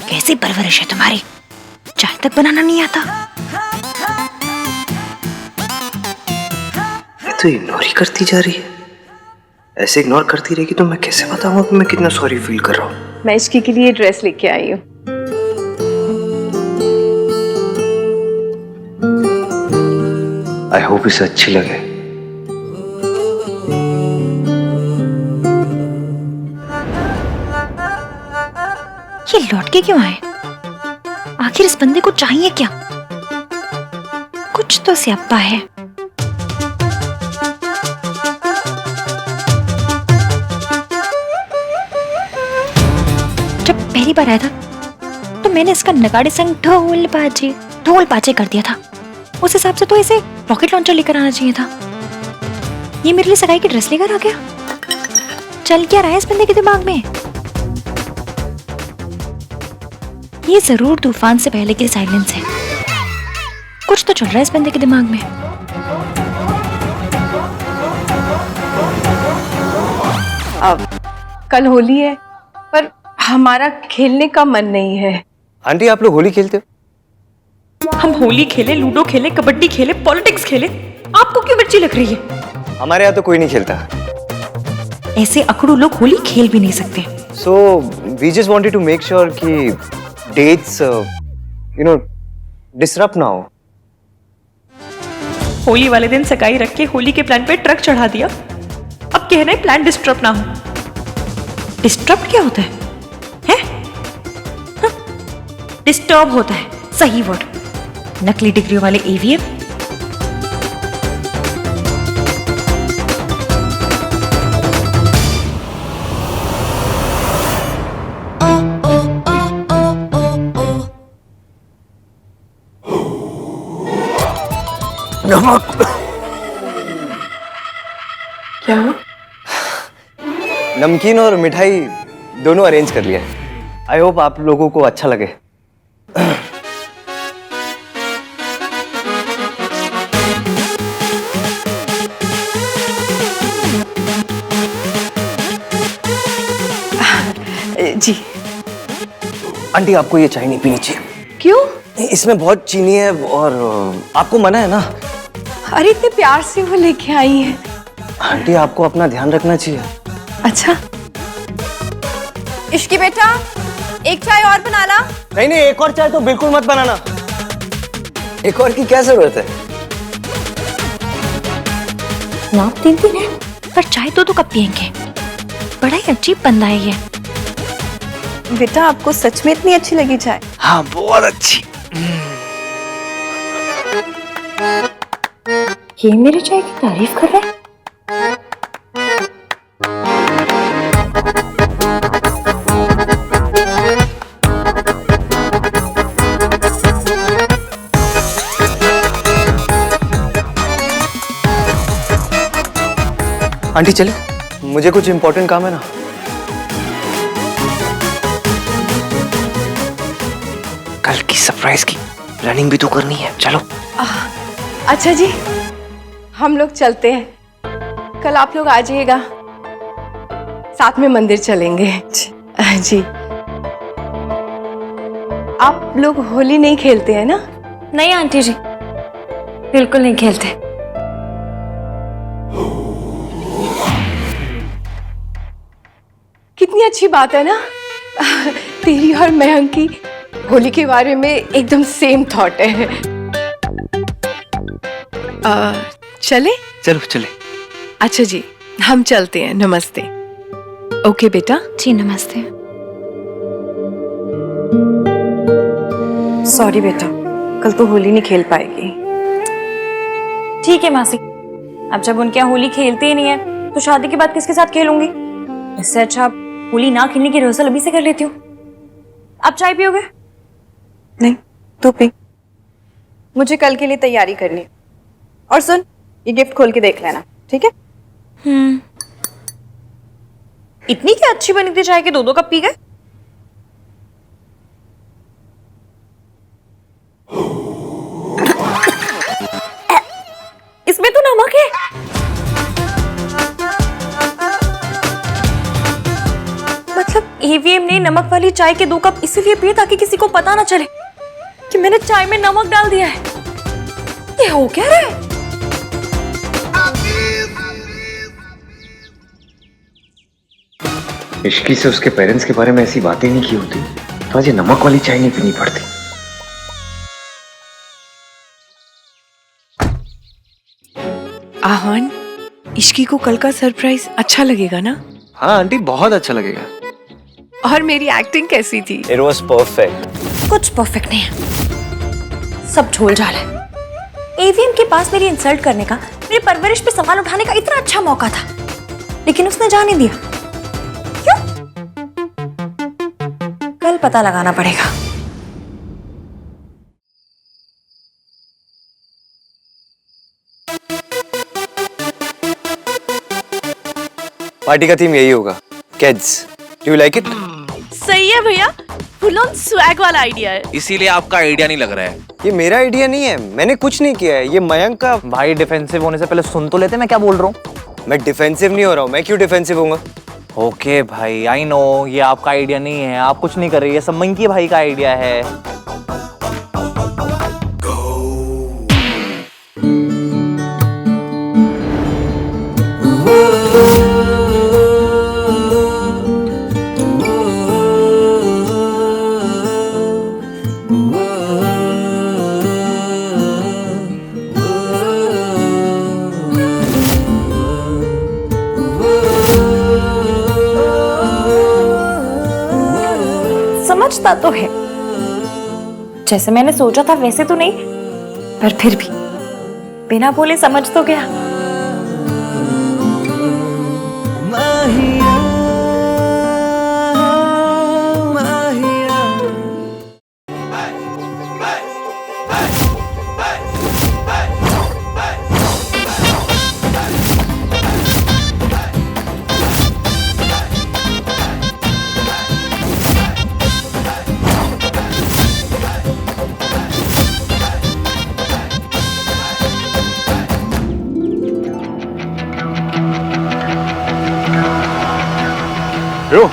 कैसी परवरिश है तुम्हारी, चाय तक बनाना नहीं आता। ये तो इग्नोर ही करती जा रही है। ऐसे इग्नोर करती रहेगी तो मैं कैसे बताऊंगा कि मैं कितना सॉरी फील कर रहा हूँ। मैं इसकी के लिए ड्रेस लेके आई हूँ। आई होप इसे अच्छी लगे। ये लौट के क्यों आए? आखिर इस बंदे को चाहिए क्या? कुछ तो स्यापा है। जब पहली बार आया था तो मैंने इसका नगाड़े संग ढोल बाजे कर दिया था। उस हिसाब से तो इसे रॉकेट लॉन्चर लेकर आना चाहिए था। ये मेरे लिए सगाई की ड्रेस लेकर आ गया। चल क्या रहा है इस बंदे के दिमाग में? ये जरूर तूफान से पहले की साइलेंस है। कुछ तो चल रहा है इस बंदे के दिमाग में। अब कल होली है पर हमारा खेलने का मन नहीं है। आंटी आप लोग होली खेलते हो? हम होली खेले, लूडो खेले, कबड्डी खेले, पॉलिटिक्स खेले, आपको क्यों मिर्ची लग रही है? हमारे यहाँ तो कोई नहीं खेलता। ऐसे अकड़ू लोग होली खेल भी नहीं सकते। So we just wanted to make sure कि dates, disrupt ना हो। होली वाले दिन सगाई रख के होली के प्लान पे ट्रक चढ़ा दिया। अब कह रहे प्लान डिस्टर्ब ना हो। डिस्टर्ब क्या होता है? डिस्टर्ब होता है, सही वर्ड। नकली डिग्रियों वाले ईवीएम। क्या हुआ? नमकीन और मिठाई दोनों अरेंज कर लिया है। आई होप आप लोगों को अच्छा लगे। जी आंटी आपको ये चाय नहीं पीनी चाहिए। क्यों? इसमें बहुत चीनी है और आपको मना है ना। अरे इतने प्यार से वो लेके आई है। आंटी आपको अपना ध्यान रखना चाहिए। अच्छा इश्की बेटा एक चाय और बना ला। नहीं नहीं, एक और चाय तो बिल्कुल मत बनाना। एक और की क्या जरूरत है? नाप 3-3 है, पर चाय तो कब पियेंगे? बड़ा ही अजीब बंदा है ये। बेटा आपको सच में इतनी अच्छी लगी चाय? हाँ बहुत अच्छी। ये मेरे चाय की तारीफ कर रहा है। आंटी चले, मुझे कुछ इंपॉर्टेंट काम है ना। कल की सरप्राइज की प्लानिंग भी तो करनी है, चलो। अच्छा जी, हम लोग चलते हैं। कल आप लोग आ जाइएगा, साथ में मंदिर चलेंगे। जी, आप लोग होली नहीं खेलते हैं ना? नहीं आंटी जी, बिल्कुल नहीं खेलते। कितनी अच्छी बात है ना, तेरी और मयंक की होली के बारे में एकदम सेम थॉट है। चले? चलो चले। अच्छा जी, हम चलते हैं। नमस्ते। ओके बेटा। जी नमस्ते। सॉरी बेटा, कल तो होली नहीं खेल पाएगी। ठीक है मासी, अब जब उनके यहाँ होली खेलते ही नहीं है तो शादी के बाद किसके साथ खेलूंगी? इससे अच्छा होली ना खेलने की रिहर्सल अभी से कर लेती हूँ। आप चाय पियोगे? नहीं, तू पी। मुझे कल के लिए तैयारी करनी है। और सुन, ये गिफ्ट खोल के देख लेना, ठीक है? इतनी क्या अच्छी बनी थी चाय के 2-2 कप पी गए? इसमें तो नमक है। मतलब एवीएम ने नमक वाली चाय के 2 कप इसीलिए पिए ताकि किसी को पता ना चले कि मैंने चाय में नमक डाल दिया है। ये हो क्या रहा है? इश्की से उसके पेरेंट्स के बारे में ऐसी बातें नहीं की होती तो आज ये नमक वाली चाय नहीं पीनी पड़ती। आहन, इश्की को कल का सरप्राइज अच्छा लगेगा ना? हाँ आंटी, बहुत अच्छा लगेगा। और मेरी एक्टिंग कैसी थी? It was perfect. कुछ परफेक्ट नहीं है, सब झोल झाल है। एवीएम के पास मेरी इंसल्ट करने का, मेरी परवरिश पे सवाल उठाने का इतना अच्छा मौका था, लेकिन उसने जाने दिया। क्यों? कल पता लगाना पड़ेगा। पार्टी का थीम यही होगा, kids. Do you like it? सही है भैया, फुल ऑन स्वैग वाला आइडिया है। इसीलिए आपका आइडिया नहीं लग रहा है। ये मेरा आइडिया नहीं है, मैंने कुछ नहीं किया है, ये मयंक का। भाई डिफेंसिव होने से पहले सुन तो लेते मैं क्या बोल रहा हूँ। मैं डिफेंसिव नहीं हो रहा हूँ। मैं क्यों डिफेंसिव होऊंगा? ओके भाई, आई नो ये आपका आइडिया नहीं है, आप कुछ नहीं कर रहे, ये सब मंकी भाई का आइडिया है। समझता तो है, जैसे मैंने सोचा था वैसे तो नहीं, पर फिर भी बिना बोले समझ तो गया। माहिया, माहिया। Bro,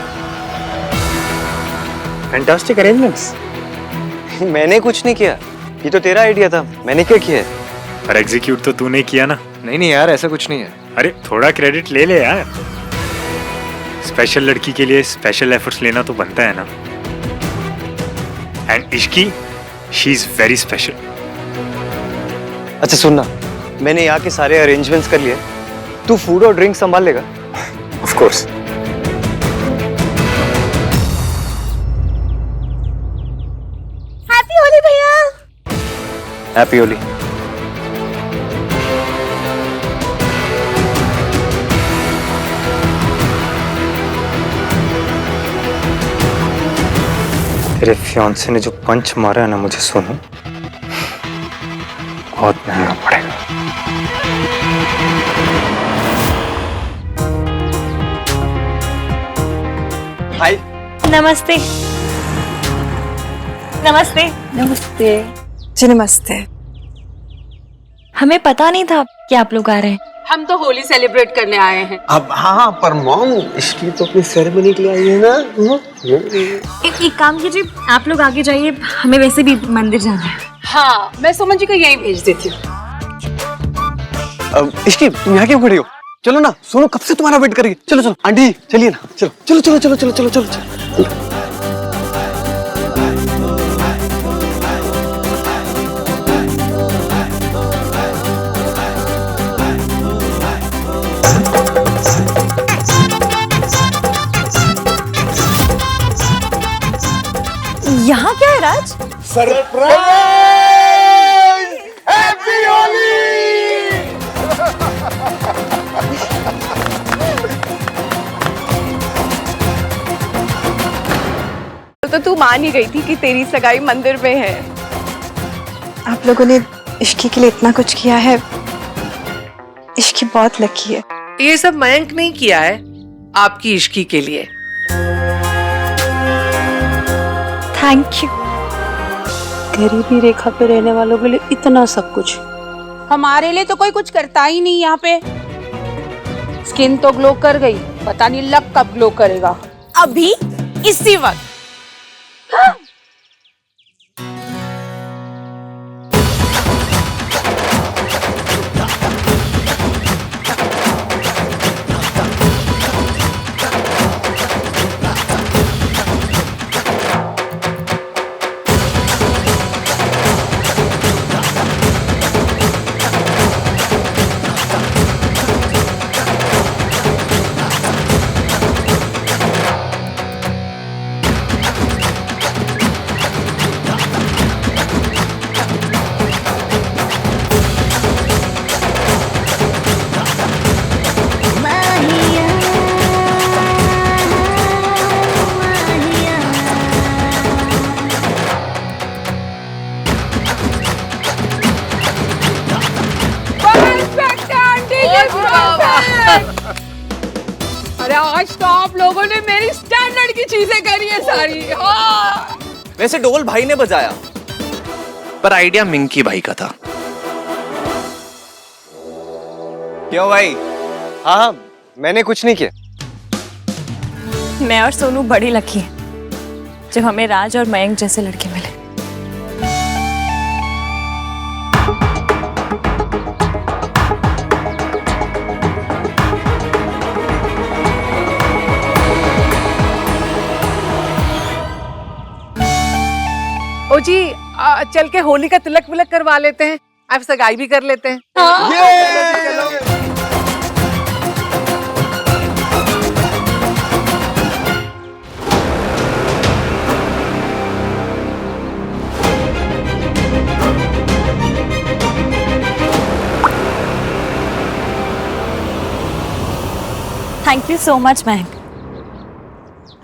fantastic arrangements. मैंने कुछ नहीं किया, ये तो तेरा आइडिया था। मैंने क्या किया है? पर एग्जीक्यूट तो तूने किया ना। नहीं यार, ऐसा कुछ नहीं है। अरे थोड़ा क्रेडिट ले ले यार, स्पेशल लड़की के लिए स्पेशल एफर्ट्स लेना तो बनता है ना। And Ishki, she is very special. अच्छा सुनना, मैंने यहाँ के सारे अरेंजमेंट्स कर लिए, तू फूड और ड्रिंक संभाल लेगा? Of course. हैप्पी होली भैया। हैप्पी होली। तेरे फियांसे ने जो पंच मारा है ना मुझे सोनू, बहुत महंगा पड़ेगा। हाय। नमस्ते। नमस्ते। नमस्ते जी। नमस्ते। हमें पता नहीं था कि आप लोग आ रहे हैं। हम तो होली सेलिब्रेट करने आए हैं। अब हाँ, पर मॉम इसकी तो अपनी सेरेमनी के लिए आई है ना। एक काम कीजिए, आप लोग आगे जाइए, हमें वैसे भी मंदिर जाना है। हाँ, मैं सुमन जी को यहीं भेज देती हूँ। इश्की, तुम यहाँ क्यों खड़ी हो? चलो ना, सोनू कब से तुम्हारा वेट कर रही है। चलो चलो आंटी, चलिए ना, चलो चलो चलो चलो चलो चलो चलो चलो। यहाँ क्या है राज? सरप्राइज! हैप्पी होली! तो तू मान ही गई थी कि तेरी सगाई मंदिर में है। आप लोगों ने इश्की के लिए इतना कुछ किया है, इश्की बहुत लकी है। ये सब मयंक नहीं किया है, आपकी इश्की के लिए। Thank you. गरीबी रेखा पे रहने वालों के लिए इतना सब कुछ। हमारे लिए तो कोई कुछ करता ही नहीं यहाँ पे। स्किन तो ग्लो कर गई, पता नहीं लक कब ग्लो करेगा। अभी इसी वक्त। अरे आज तो आप लोगों ने मेरी स्टैंडर्ड की चीजें करी है सारी। वैसे डोल भाई ने बजाया, पर आइडिया मिंकी भाई का था। क्यों भाई? हाँ, मैंने कुछ नहीं किया। मैं और सोनू बड़ी लकी हैं जब हमें राज और मयंक जैसे लड़के मिले। ओ जी, चल के होली का तिलक विलक करवा लेते हैं, अब सगाई भी कर लेते हैं। Thank you so much Mayank.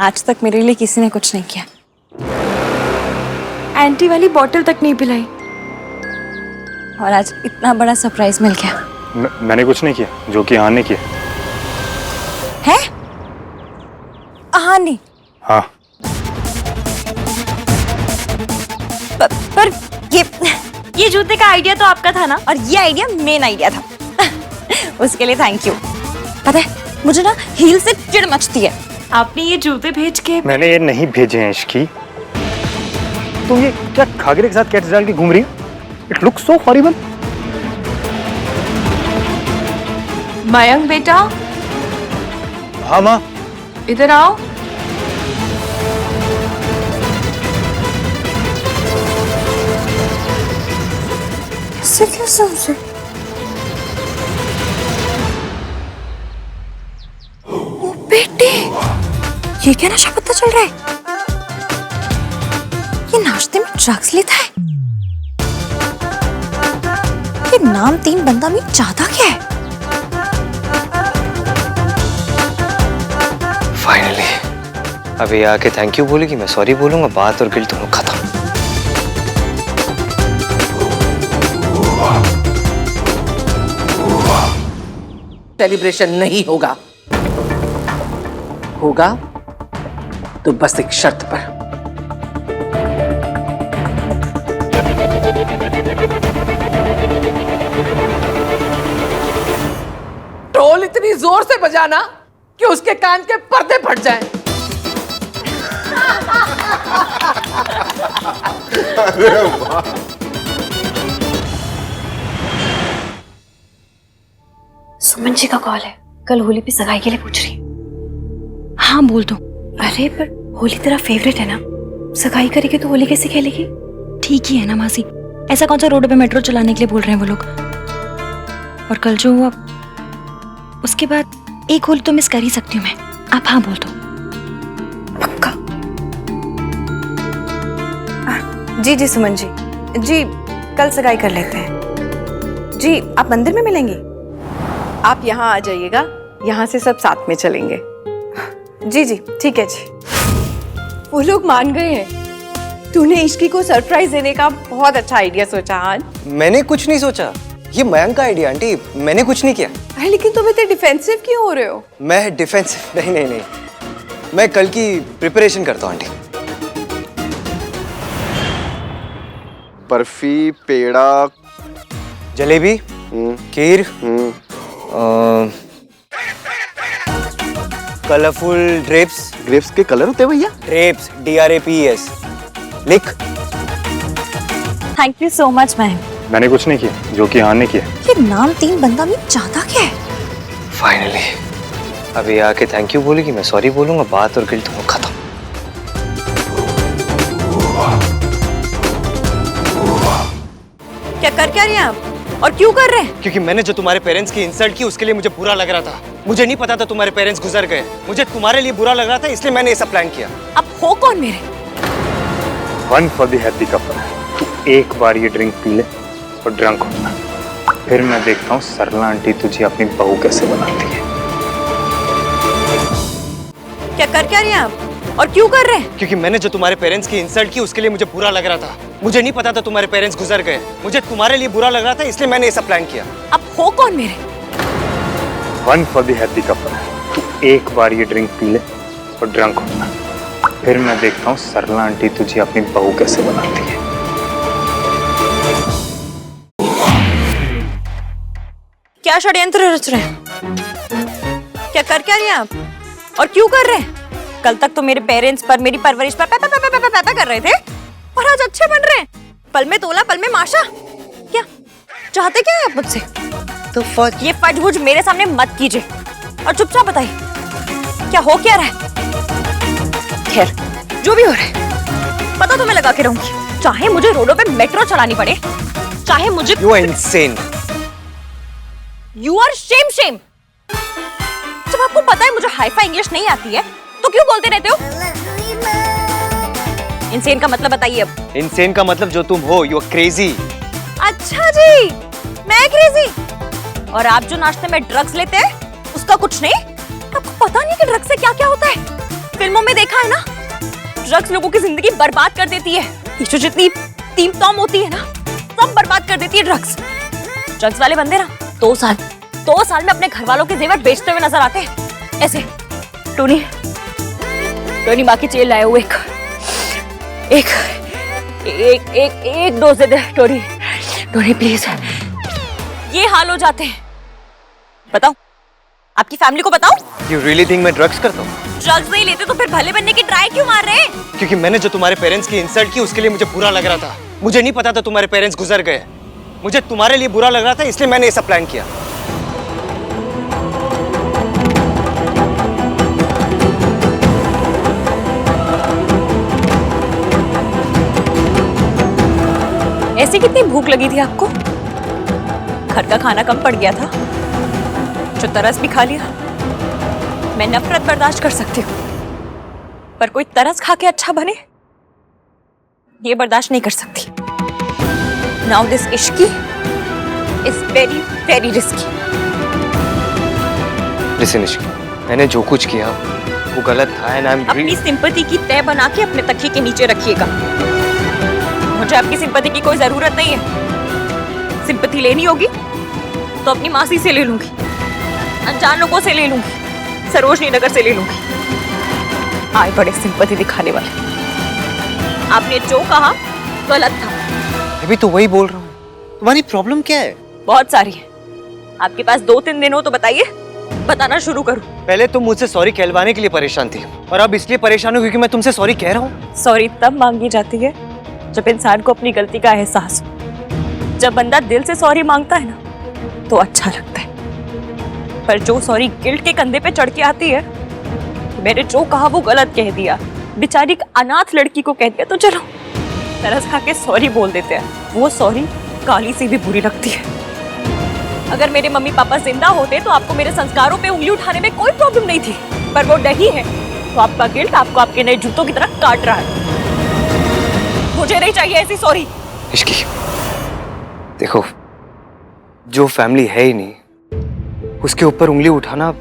आज तक मेरे लिए किसी ने कुछ नहीं किया। एंटी वाली बोतल तक नहीं पिलाई, और आज इतना बड़ा सरप्राइज मिल गया। मैंने कुछ नहीं किया, जो कि आहान ने किया है। आहान ने? हाँ। पर ये जूते का आइडिया तो आपका था ना, और ये आइडिया मेन आइडिया था। उसके लिए थैंक यू। पता है मुझे ना हील से चिढ़ मचती है। आपने ये जूते भेज के। मैंने ये नहीं भेजे हैं इश्की। तुम ये क्या खागरे के साथ कैट्स डाल के घूम रही हो? It looks so horrible. Mayank बेटा। हाँ माँ। इधर आओ। ऐसे क्यों समझे? ये क्या नशा पता चल रहा है? ये नाश्ते में ड्रग्स लेता है? ये नाम 3 बंदा में चाहता क्या है? फाइनली अभी आके थैंक यू बोलेगी, मैं सॉरी बोलूंगा, बात और गिल्ट दोनों खत्म। सेलिब्रेशन नहीं होगा, होगा तो बस एक शर्त पर। ढोल इतनी जोर से बजाना कि उसके कान के पर्दे फट जाएं। अरे वाह। सुमन जी का कॉल है, कल होली पे सगाई के लिए पूछ रही है। हाँ बोल दो। अरे पर होली तेरा फेवरेट है ना, सगाई करेगी तो होली कैसे खेलेगी? ठीक ही है ना मासी, ऐसा कौन सा रोड पे मेट्रो चलाने के लिए बोल रहे हैं वो लोग। और कल जो हुआ उसके बाद एक होली तो मिस कर ही सकती हूँ मैं। आप हाँ बोल दो। पक्का? जी जी सुमन जी, जी कल सगाई कर लेते हैं। जी आप मंदिर में मिलेंगी? आप यहाँ आ जाइएगा, यहाँ से सब साथ में चलेंगे। जी जी ठीक है जी। वो लोग मान गए हैं। तूने इश्की को सरप्राइज देने का बहुत अच्छा आइडिया सोचा आज। मैंने कुछ नहीं सोचा, ये मयंक का आइडिया आंटी, मैंने कुछ नहीं किया। अरे लेकिन तुम इतने डिफेंसिव क्यों हो रहे हो? मैं डिफेंसिव नहीं नहीं नहीं, मैं कल की प्रिपरेशन करता हूँ आंटी। बर्फी, पेड़ा, जलेबी, खीर, कलरफुल ड्रेप्स। ग्रेप्स के कलर होते हैं भैया? ड्रेप्स, DRAPS लिख। Thank you so much ma'am. मैंने कुछ नहीं किया, जो कि हाँ ने किया। ये नाम 3 बंदा में चाहता क्या है? फाइनली अभी आके थैंक यू बोलेगी, मैं सॉरी बोलूंगा, बात और गिल्ट दोनों खत्म। क्या कर क्या रहे हैं आप और क्यों कर रहे हैं? क्योंकि मैंने जो तुम्हारे पेरेंट्स की इंसल्ट की उसके लिए मुझे बुरा लग रहा था। मुझे नहीं पता था तुम्हारे पेरेंट्स गुजर गए, मुझे तुम्हारे लिए बुरा लग रहा था, इसलिए मैंने ऐसा प्लान किया। आप हो कौन मेरे? One for the happy couple. तू एक बार ये ड्रिंक पी ले और ड्रंक होना, फिर मैं देखता हूँ सरला आंटी तुझे अपनी बहू कैसे बनाती है। क्या कर क्या रहे हैं आप और क्यों कर रहे हैं? क्योंकि मैंने जो तुम्हारे पेरेंट्स की इंसल्ट की उसके लिए मुझे बुरा लग रहा था। मुझे नहीं पता था तुम्हारे पेरेंट्स गुजर गए, मुझे तुम्हारे लिए बुरा लग रहा था, इसलिए मैंने ऐसा प्लान किया। आप हो कौन मेरे? One for the happy couple. तू एक बार ये ड्रिंक पी ले और ड्रंक होना, फिर मैं देखता हूँ सरला आंटी तुझे अपनी बहू कैसे बनाती है। क्या षड्यंत्र रच रहे हैं? क्या कर क्या रहे हैं आप और क्यों कर रहे हैं? कल तक तो मेरे पेरेंट्स पर, मेरी परवरिश पर पैपा कर रहे थे और आज अच्छे बन रहे हैं। पल में तोला पल में माशा। क्या चाहते क्या है आप मुझसे? तो ये फजूज मेरे सामने मत कीजिए और चुपचाप बताइए क्या हो क्या रहा है। खैर जो भी हो रहा है पता तो मैं लगा के रहूंगी, चाहे मुझे रोडों पे मेट्रो चलानी पड़े, चाहे मुझे। You are insane. You are shame. जब आपको पता है मुझे हाई-फाई इंग्लिश नहीं आती है तो क्यों बोलते रहते हो? इंसेन का मतलब बताइए अब। इंसेन का मतलब जो तुम हो, you are crazy. अच्छा जी, मैं क्रेजी। और आप जो नाश्ते में ड्रग्स लेते हैं उसका कुछ नहीं? आपको पता नहीं कि ड्रग्स से क्या क्या होता है? फिल्मों में देखा है ना, ड्रग्स लोगों की जिंदगी बर्बाद कर देती है। ये जो जितनी टीम टॉम होती है ना, सब बर्बाद कर देती है ड्रग्स। ड्रग्स वाले बंदे ना 2 साल में अपने घर वालों के जेवर बेचते हुए नजर आते हैं। ऐसे टोनी माँ की चेल लाए हुए एक dose they they Tony please. ये हाल हो जाते हैं। बताओ आपकी फैमिली को बताओ। You really think मैं ड्रग्स करता हूँ? ड्रग्स नहीं लेते तो फिर भले बनने की ट्राई क्यों मार रहे हैं? क्योंकि मैंने जो तुम्हारे पेरेंट्स की इंसल्ट की उसके लिए मुझे बुरा लग रहा था। मुझे नहीं पता था तुम्हारे पेरेंट्स गुजर गए, मुझे तुम्हारे लिए बुरा लग रहा था, इसलिए मैंने ऐसा प्लान किया। ऐसी कितनी भूख लगी थी आपको? घर का खाना कम पड़ गया था, जो तरस भी खा लिया। मैं नफरत बर्दाश्त कर सकती हूँ, पर कोई तरस खा के अच्छा बने, ये बर्दाश्त नहीं कर सकती। Now this Ishki is very very risky. Listen Ishki, मैंने जो कुछ किया वो गलत था एंड आई एम अपनी सिंपैथी की तय बना के अपने तकिए के नीचे रखिएगा। मुझे आपकी सिंपैथी की कोई जरूरत नहीं है। सिंपैथी लेनी होगी तो अपनी मासी से ले लूंगी, अनजान लोगों से ले लूंगी, सरोजनी नगर से ले लूंगी। आए बड़े सिंपैथी दिखाने वाले। आपने जो कहा गलत था। अभी तो वही बोल रहा हूँ। तुम्हारी प्रॉब्लम क्या है? बहुत सारी है। आपके पास 2-3 दिन हो तो बताइए, बताना शुरू करूं। पहले तुम मुझसे सॉरी कहलवाने के लिए परेशान थी और अब इसलिए परेशान हो क्योंकि मैं तुमसे सॉरी कह रहा हूँ। सॉरी तब मांगी जाती है जब इंसान को अपनी गलती का एहसास हो। जब बंदा दिल से सॉरी मांगता है ना तो अच्छा लगता है, पर जो सॉरी गिल्ट के कंधे पे चढ़ के आती है, मैंने जो कहा वो गलत कह दिया, बेचारी एक अनाथ लड़की को कह दिया, तो चलो तरस खा के सॉरी बोल देते हैं। वो सॉरी काली से भी बुरी लगती है। अगर मेरे मम्मी पापा जिंदा होते तो आपको मेरे संस्कारों पे उंगली उठाने में कोई प्रॉब्लम नहीं थी, पर वो नहीं है तो आपका गिल्ट आपको आपके नए जूतों की तरह काट रहा है। मुझे नहीं चाहिए ऐसी सॉरी। इश्की, देखो, जो फैमिली है ही नहीं उसके ऊपर उंगली उठाना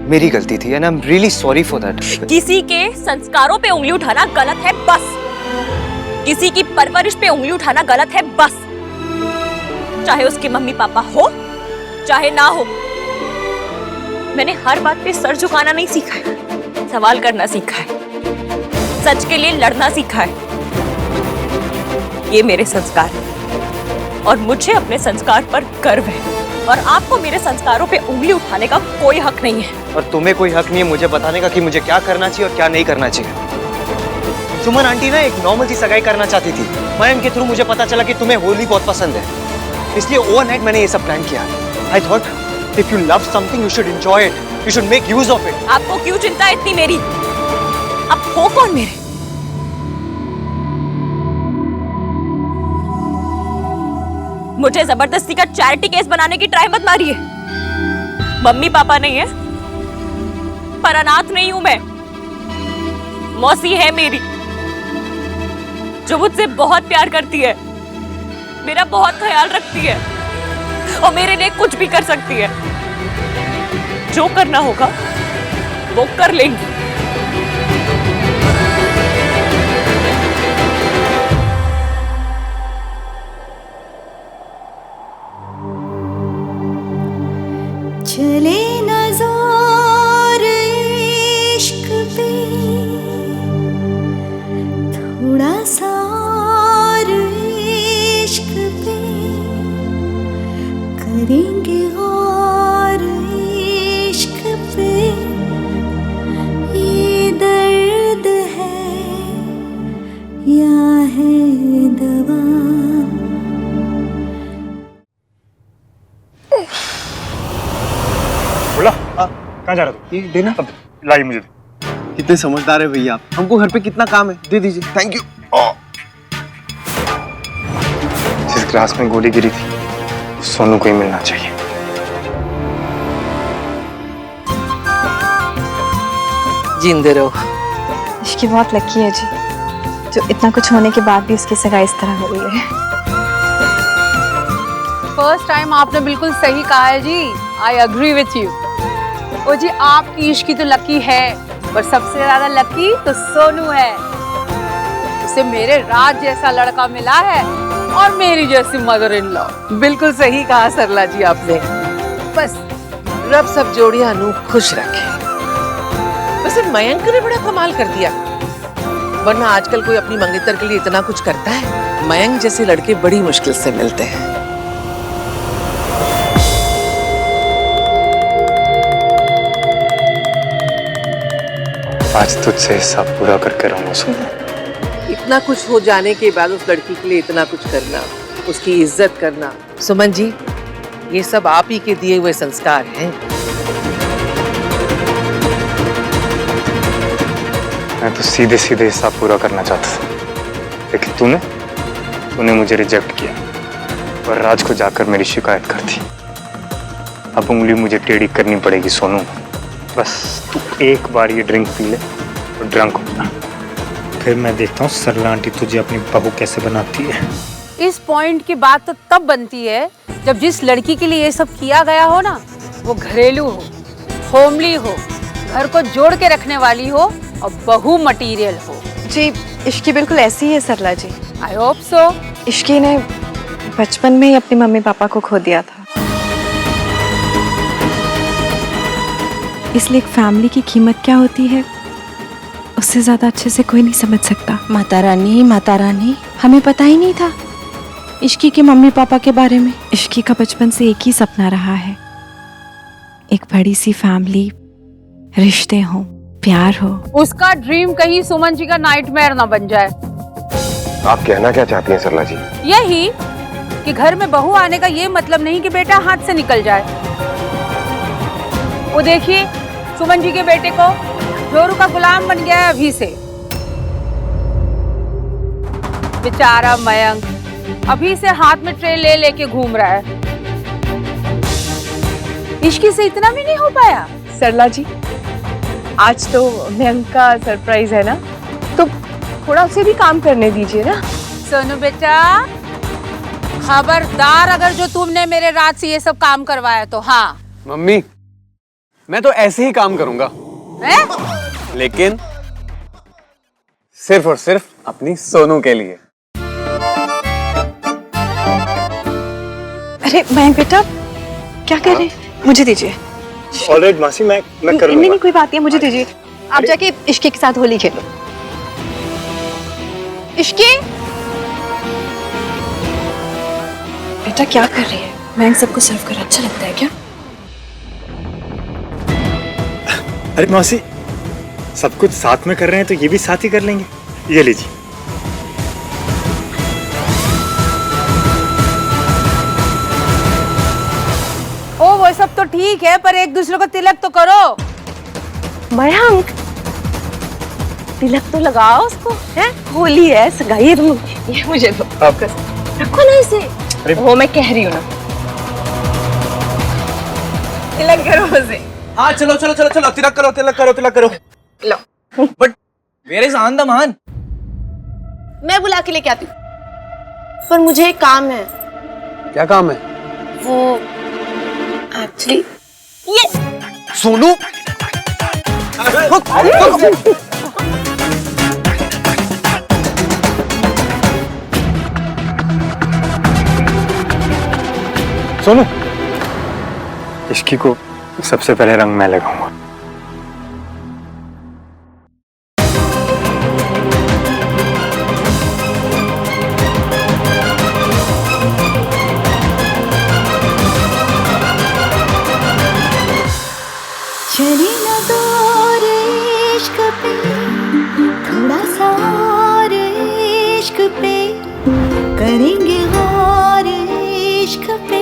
मेरी गलती थी and I am really sorry for that. किसी के संस्कारों पे उंगली उठाना गलत है बस। किसी की परवरिश पे उंगली उठाना गलत है बस। चाहे उसके मम्मी पापा हो चाहे ना हो। मैंने हर बात पे सर झुकाना नहीं सीखा है, सवाल करना सीखा है, सच के लिए लड़ना सीखा है। ये मेरे संस्कार हैं और मुझे अपने संस्कार पर गर्व है और आपको मेरे संस्कारों पे उंगली उठाने का कोई हक नहीं है। और तुम्हें कोई हक नहीं है मुझे बताने का कि मुझे क्या करना चाहिए और क्या नहीं करना चाहिए। सुमन आंटी ना एक नॉर्मल सी सगाई करना चाहती थी। मयंक के थ्रू मुझे पता चला कि तुम्हें होली बहुत पसंद है, इसलिए ओवरनाइट मैंने ये सब प्लान किया। I thought if you love something you should enjoy it, you should make use of it. आपको क्यों चिंता है इतनी मेरी? आप हो कौन मेरे? मुझे जबरदस्ती का चैरिटी केस बनाने की ट्राई मत मारिए। मम्मी पापा नहीं है, पर अनाथ नहीं हूं मैं। मौसी है मेरी, जो मुझसे बहुत प्यार करती है, मेरा बहुत ख्याल रखती है और मेरे लिए कुछ भी कर सकती है। जो करना होगा वो कर लेंगी। चले नज़ार इश्क पे थोड़ा सा इश्क पे करेंगे गौर इश्क पे। ये दर्द है या है दवा। बोला कहाँ जा रहा तू? ये देना लाई मुझे दे। कितने समझदार है भैया आप। हमको घर पे कितना काम है, दे दीजिए। Thank you. जिस ग्लास में गोली गिरी थी सोनू को ही मिलना चाहिए। जिंदे रहो। इसकी बहुत लकी है जी, जो इतना कुछ होने के बाद भी उसकी सगाई इस तरह हो रही है। फर्स्ट टाइम आपने बिल्कुल सही कहा है जी। I agree with you. ओ जी, आपकी इश्की तो लकी है, पर सबसे ज्यादा लकी तो सोनू है। उसे मेरे राज जैसा लड़का मिला है और मेरी जैसी मदर इन लॉ। बिल्कुल सही कहा सरला जी आपने। बस रब सब जोड़ियां नू खुश रखे। वैसे मयंक ने बड़ा कमाल कर दिया, वरना आजकल कोई अपनी मंगेतर के लिए इतना कुछ करता है? मयंक जैसे लड़के बड़ी मुश्किल से मिलते हैं। आज तुझसे हिसाब पूरा करके रहूंगा सोनू। इतना कुछ हो जाने के बाद उस लड़की के लिए इतना कुछ करना, उसकी इज्जत करना, सुमन जी ये सब आप ही के दिए हुए संस्कार हैं। मैं तो सीधे सीधे हिसाब पूरा करना चाहता था, लेकिन तूने मुझे रिजेक्ट किया और राज को जाकर मेरी शिकायत कर दी। अब उंगली मुझे टेढ़ी करनी पड़ेगी सोनू। बस तू एक बार ये ड्रिंक पी ले और ड्रंक होना। फिर मैं देखता हूँ सरला आंटी तुझे अपनी बहू कैसे बनाती है। इस पॉइंट की बात तो तब बनती है जब जिस लड़की के लिए ये सब किया गया हो ना, वो घरेलू हो, होमली हो, घर को जोड़ के रखने वाली हो और बहू मटेरियल हो। जी इश्की बिल्कुल ऐसी ही है सरला जी। I hope so. इश्की ने बचपन में ही अपने मम्मी पापा को खो दिया था, इसलिए एक फैमिली की कीमत क्या होती है उससे ज्यादा अच्छे से कोई नहीं समझ सकता। माता रानी, हमें पता ही नहीं था इश्की के मम्मी पापा के बारे में। इश्की का बचपन से एक ही सपना रहा है, एक बड़ी सी फैमिली, रिश्ते हो, प्यार हो। उसका ड्रीम कहीं सुमन जी का नाइटमेयर ना बन जाए। आप कहना क्या चाहती हैं सरला जी? यही कि घर में बहू आने का ये मतलब नहीं कि बेटा हाथ से निकल जाए। वो देखिए सुमन जी के बेटे को जोरू का गुलाम बन गया है अभी से। बेचारा मयंक अभी से हाथ में ट्रे ले लेके घूम रहा है। इश्की से इतना भी नहीं हो पाया। सरला जी, आज तो मयंक का सरप्राइज है ना, तो थोड़ा उसे भी काम करने दीजिए ना। सोनू बेटा, खबरदार अगर जो तुमने मेरे रात से ये सब काम करवाया तो। हाँ मम्मी, मैं तो ऐसे ही काम करूंगा, लेकिन सिर्फ और सिर्फ अपनी सोनू के लिए। अरे मैं बेटा क्या कर रहे हैं? मुझे दीजिए। ऑलराइट मासी, मैं कर लूंगा। नहीं कोई बात नहीं, मुझे दीजिए। आप जाके इश्की के साथ होली खेलो। इश्की बेटा क्या कर रही है? मैं सबको सर्व कर, अच्छा लगता है क्या? अरे मौसी, सब कुछ साथ में कर रहे हैं तो ये भी साथ ही कर लेंगे। ये लीजिए। ओ वो सब तो ठीक है, पर एक दूसरे को तिलक तो करो। मयंक, तिलक तो लगाओ उसको, है? होली है, सगाई है। ये मुझे दो, रखो ना इसे। वो मैं कह रही हूँ ना, तिलक करो उसे। हाँ चलो चलो चलो चलो, तिलक करो तिलक करो तिलक करो। लो। But where is Andaman? मैं बुला के लेके आती हूँ, पर मुझे एक काम है। क्या काम है? वो एक्चुअली ये सोनू, सोनू, इश्की को सबसे पहले रंग मैं लगाऊंगा। चली ना दौर इश्क पे, थोड़ा सा और इश्क पे, करेंगे गौर इश्क पे,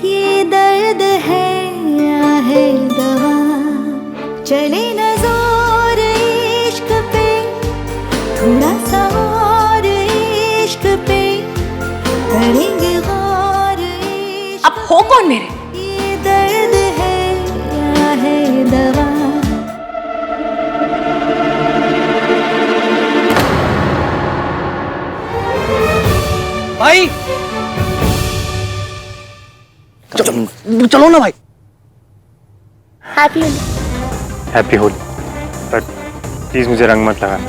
ये दर्द है या है दवा। चले ना जोर इश्क पे, थोड़ा सा और इश्क पे, करेंगे गौर इश्क। अब हो कौन मेरे? ये दर्द है या है दवा। भाई चलो ना भाई। Happy Holi. Happy Holi, but please मुझे रंग मत लगाना,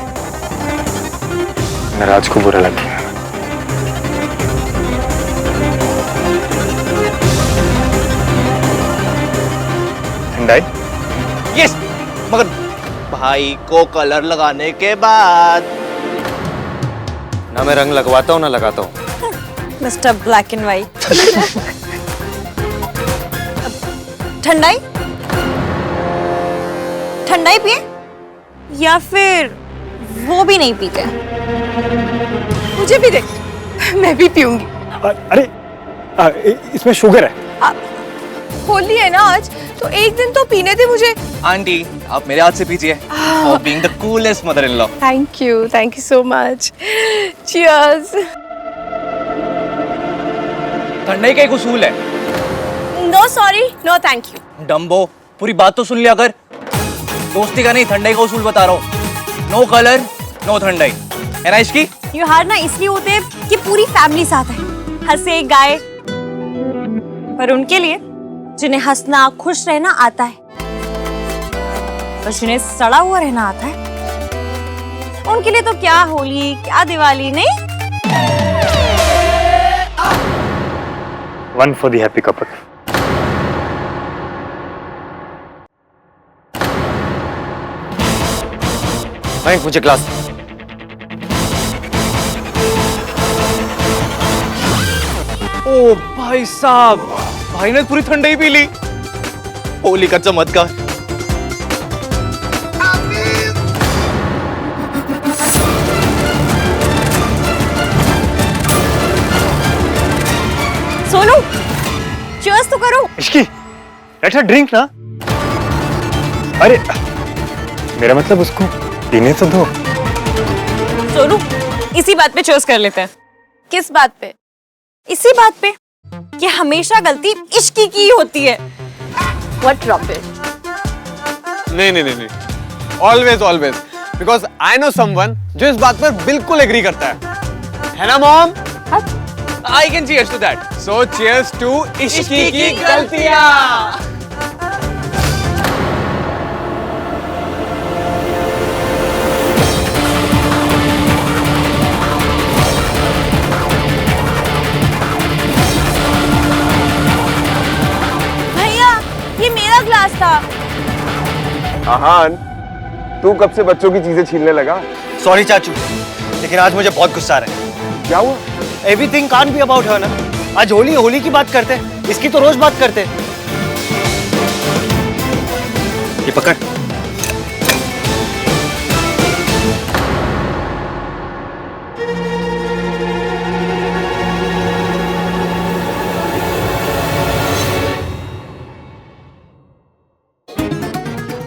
नाराज को बुरा लगेगा। ठंडाई? यस, मगर भाई को कलर लगाने के बाद ना मैं रंग लगवाता हूँ ना लगाता हूँ। Mister black and white. ठंडाई, ठंडाई पिए या फिर वो भी नहीं पीते? मुझे भी दे, मैं भी पीऊंगी। अरे इसमें शुगर है। होली है ना आज, तो एक दिन तो पीने दे मुझे। आंटी आप मेरे हाथ से पीजिए, for being the coolest mother in law. Thank you so much. Cheers. ठंडाई का एक उसूल है। No sorry, no thank you. Dumbo, पूरी बात तो सुन लिया कर। दोस्ती का नहीं, ठंडाई का उसूल बता रहा हूँ। नो कलर नो ठंडाई, है ना इश्की? त्योहार ना इसलिए होते हैं कि पूरी फैमिली साथ है, हंसे गाए। पर उनके लिए जिन्हें हंसना खुश रहना आता है और जिन्हें सड़ा हुआ रहना आता है, उनके लिए तो क्या होली क्या दिवाली नहीं। One for the happy couple. Mayank मुझे ग्लास। ओ भाई साहब, भाई ने पूरी ठंडाई पी ली। होली का चमत्कार। सोनू, चीयर्स तो करो। इश्की, लेट्स ड्रिंक ना। अरे मेरा मतलब उसको पीने तो दो। सोनू, इसी बात पे चीयर्स कर लेते हैं। किस बात पे? इसी बात पे कि हमेशा गलती इश्की की होती है। What rubbish? नहीं, always always, because I know someone जो इस बात पर बिल्कुल एग्री करता है ना mom? I can cheers to that. So cheers to Ishki की गलतियां। भैया, ये मेरा ग्लास था। आहान, तू कब से बच्चों की चीजें छीनने लगा? सॉरी चाचू, लेकिन आज मुझे बहुत गुस्सा आ रहा है। क्या हुआ? Everything can't be about her ना। आज होली की बात करते हैं, इसकी तो रोज बात करते हैं। ये पकड़।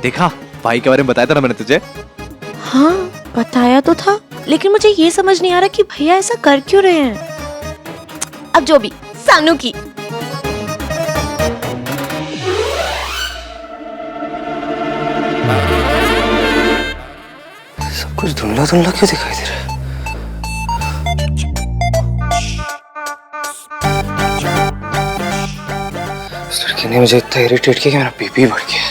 देखा, भाई के बारे में बताया था ना मैंने तुझे। हाँ बताया तो था, लेकिन मुझे ये समझ नहीं आ रहा कि भैया ऐसा कर क्यों रहे हैं। अब जो भी, सानू की। सब कुछ धुंधला धुंधला क्यों दिखाई दे रहा है? इस लड़की ने मुझे इतना इरिटेट किया कि मेरा बीपी बढ़ गया।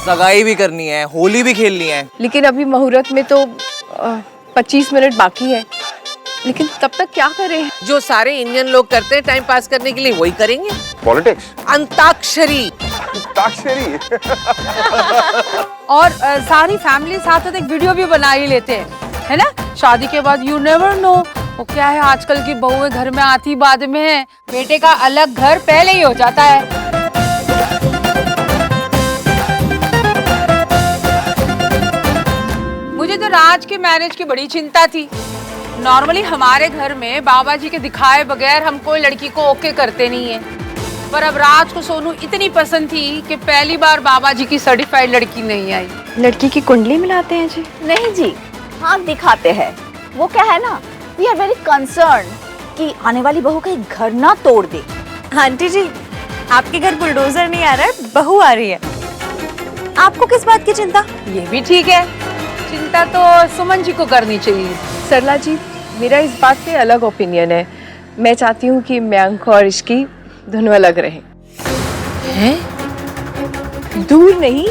सगाई भी करनी है, होली भी खेलनी है। लेकिन अभी मुहूर्त में तो 25 मिनट बाकी है, लेकिन तब तक क्या करें? जो सारे इंडियन लोग करते हैं टाइम पास करने के लिए, वही करेंगे। पॉलिटिक्स? अंताक्षरी। अंताक्षरी? और सारी फैमिली साथ एक वीडियो भी बना ही लेते हैं, है ना? शादी के बाद यू नेवर नो, वो क्या है आजकल की बहुएं घर में आती बाद में है, बेटे का अलग घर पहले ही हो जाता है। मुझे तो राज के मैरिज की बड़ी चिंता थी। नॉर्मली हमारे घर में बाबा जी के दिखाए बगैर हम कोई लड़की को ओके करते नहीं है, पर अब राज को सोनू इतनी पसंद थी कि पहली बार बाबा जी की सर्टिफाइड लड़की नहीं आई। लड़की की कुंडली मिलाते हैं जी? नहीं जी, हाँ दिखाते हैं। वो क्या है ना, वी आर वेरी कंसर्न कि आने वाली बहू का घर ना तोड़ दे। आंटी जी, आपके घर बुलडोजर नहीं आ रहा है, बहू आ रही है। आपको किस बात की चिंता? ये भी ठीक है, चिंता तो सुमन जी को करनी चाहिए। सरला जी, मेरा इस बात पे अलग ओपिनियन है। मैं चाहती हूँ कि मयंक और इश्की दोनों अलग रहें। हैं? दूर नहीं,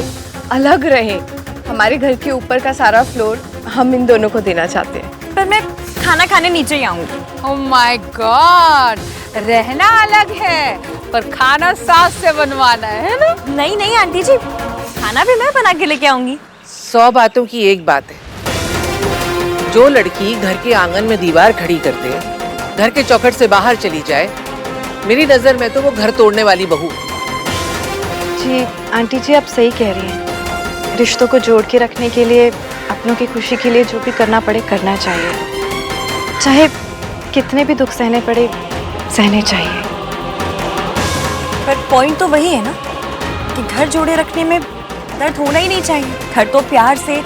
अलग रहें। हमारे घर के ऊपर का सारा फ्लोर हम इन दोनों को देना चाहते हैं। पर मैं खाना खाने नीचे ही आऊंगी। ओह माय गॉड, रहना अलग है पर खाना सास से बनवाना है ना? नहीं नहीं आंटी जी, खाना भी मैं बना के लेके आऊंगी। 100 बातों की एक बात है, जो लड़की घर के आंगन में दीवार खड़ी कर दे, घर के चौखट से बाहर चली जाए, मेरी नजर में तो वो घर तोड़ने वाली बहू। जी आंटी जी, आप सही कह रही हैं। रिश्तों को जोड़ के रखने के लिए, अपनों की खुशी के लिए जो भी करना पड़े करना चाहिए, चाहे कितने भी दुख सहने पड़े सहने चाहिए। पर पॉइंट तो वही है ना कि घर जोड़े रखने में दर्द होना ही नहीं चाहिए। घर तो प्यार से,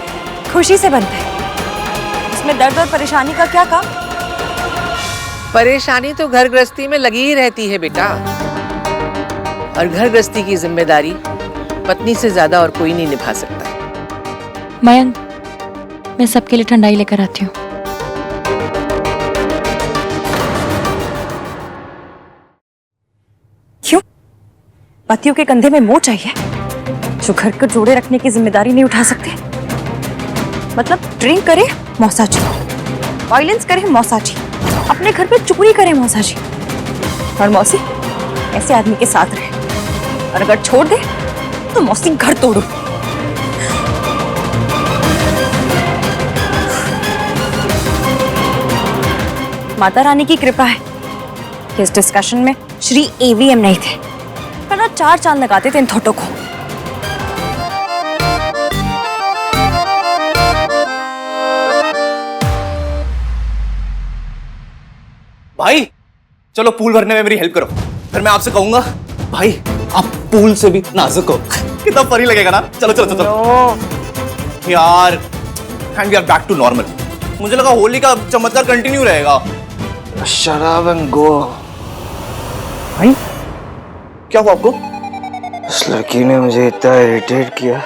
खुशी से बनता है, इसमें दर्द और परेशानी का क्या काम? परेशानी तो घर गृहस्थी में लगी ही रहती है बेटा, और घर गृहस्थी की जिम्मेदारी पत्नी से ज्यादा और कोई नहीं निभा सकता। मयंक, मैं सबके लिए ठंडाई लेकर आती हूँ। क्यों? पतियों के कंधे में मोह चाहिए जो घर को जोड़े रखने की जिम्मेदारी नहीं उठा सकते? मतलब ड्रिंक करे मौसा जी, वायलेंस करे मौसा जी, अपने घर पे चोरी करे मौसा जी, और मौसी ऐसे आदमी के साथ रहे, और अगर छोड़ दे तो मौसी घर तोड़ो। माता रानी की कृपा है कि इस डिस्कशन में श्री एवीएम नहीं थे, वरना 4 चांद लगाते थे इन थोटों को। भाई चलो पूल भरने में मेरी हेल्प करो, फिर मैं आपसे कहूंगा भाई आप पूल से भी नाजुक हो। कितना फनी लगेगा ना। चलो चलो चलो यार, and we are back to normal. मुझे लगा होली का चमत्कार कंटिन्यू रहेगा। शराब एंड गो। भाई क्या हुआ आपको? उस लड़की ने मुझे इतना इरिटेट किया,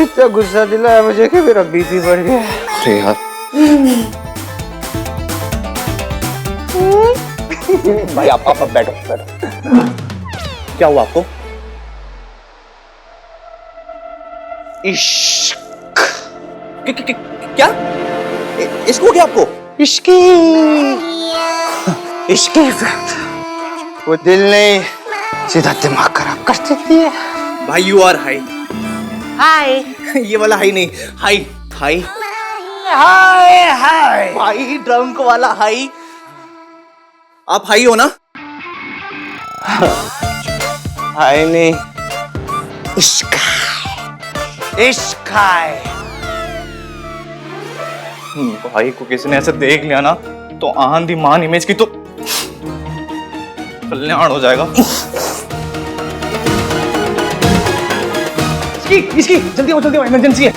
इतना गुस्सा दिलाया मुझे कि मेरा बीपी बढ़ गया। अरे यार भाई आप बैठो बैठो। क्या हुआ आपको? इश्क। क्या इश्क हो गया आपको? इश्क वो दिल नहीं सीधा दिमाग खराब कर देती है। भाई यू आर हाई। हाय ये वाला हाई नहीं, हाई हाई हाय हाय भाई, ड्रंक वाला हाई। आप हाई हो ना? हाय नहीं, इश्क है। भाई को किसी ने ऐसे देख लिया ना तो आंधी मान इमेज की तो कल्याण हो जाएगा। इसकी जल्दी हो इमरजेंसी है।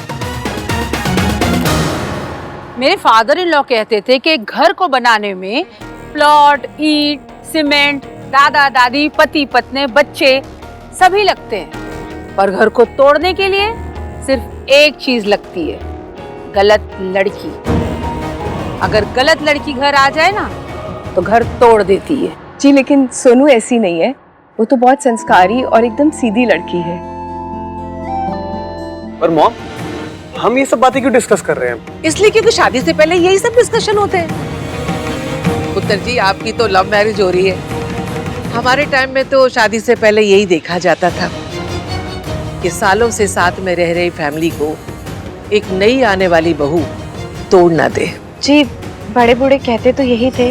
मेरे फादर इन लॉ कहते थे कि घर को बनाने में प्लॉट, ईंट, सीमेंट, दादा दादी, पति पत्नी, बच्चे सभी लगते हैं, पर घर को तोड़ने के लिए सिर्फ एक चीज लगती है, गलत लड़की। अगर गलत लड़की घर आ जाए ना तो घर तोड़ देती है। जी लेकिन सोनू ऐसी नहीं है, वो तो बहुत संस्कारी और एकदम सीधी लड़की है। पर मॉम, हम ये सब बातें क्यों डिस्कस कर रहे हैं? इसलिए क्योंकि शादी से पहले यही सब डिस्कशन होते हैं। पुत्र जी आपकी तो लव मैरिज हो रही है, हमारे टाइम में तो शादी से पहले यही देखा जाता था कि सालों से साथ में रह रही फैमिली को एक नई आने वाली बहू तोड़ ना दे। जी बड़े बूढ़े कहते तो यही थे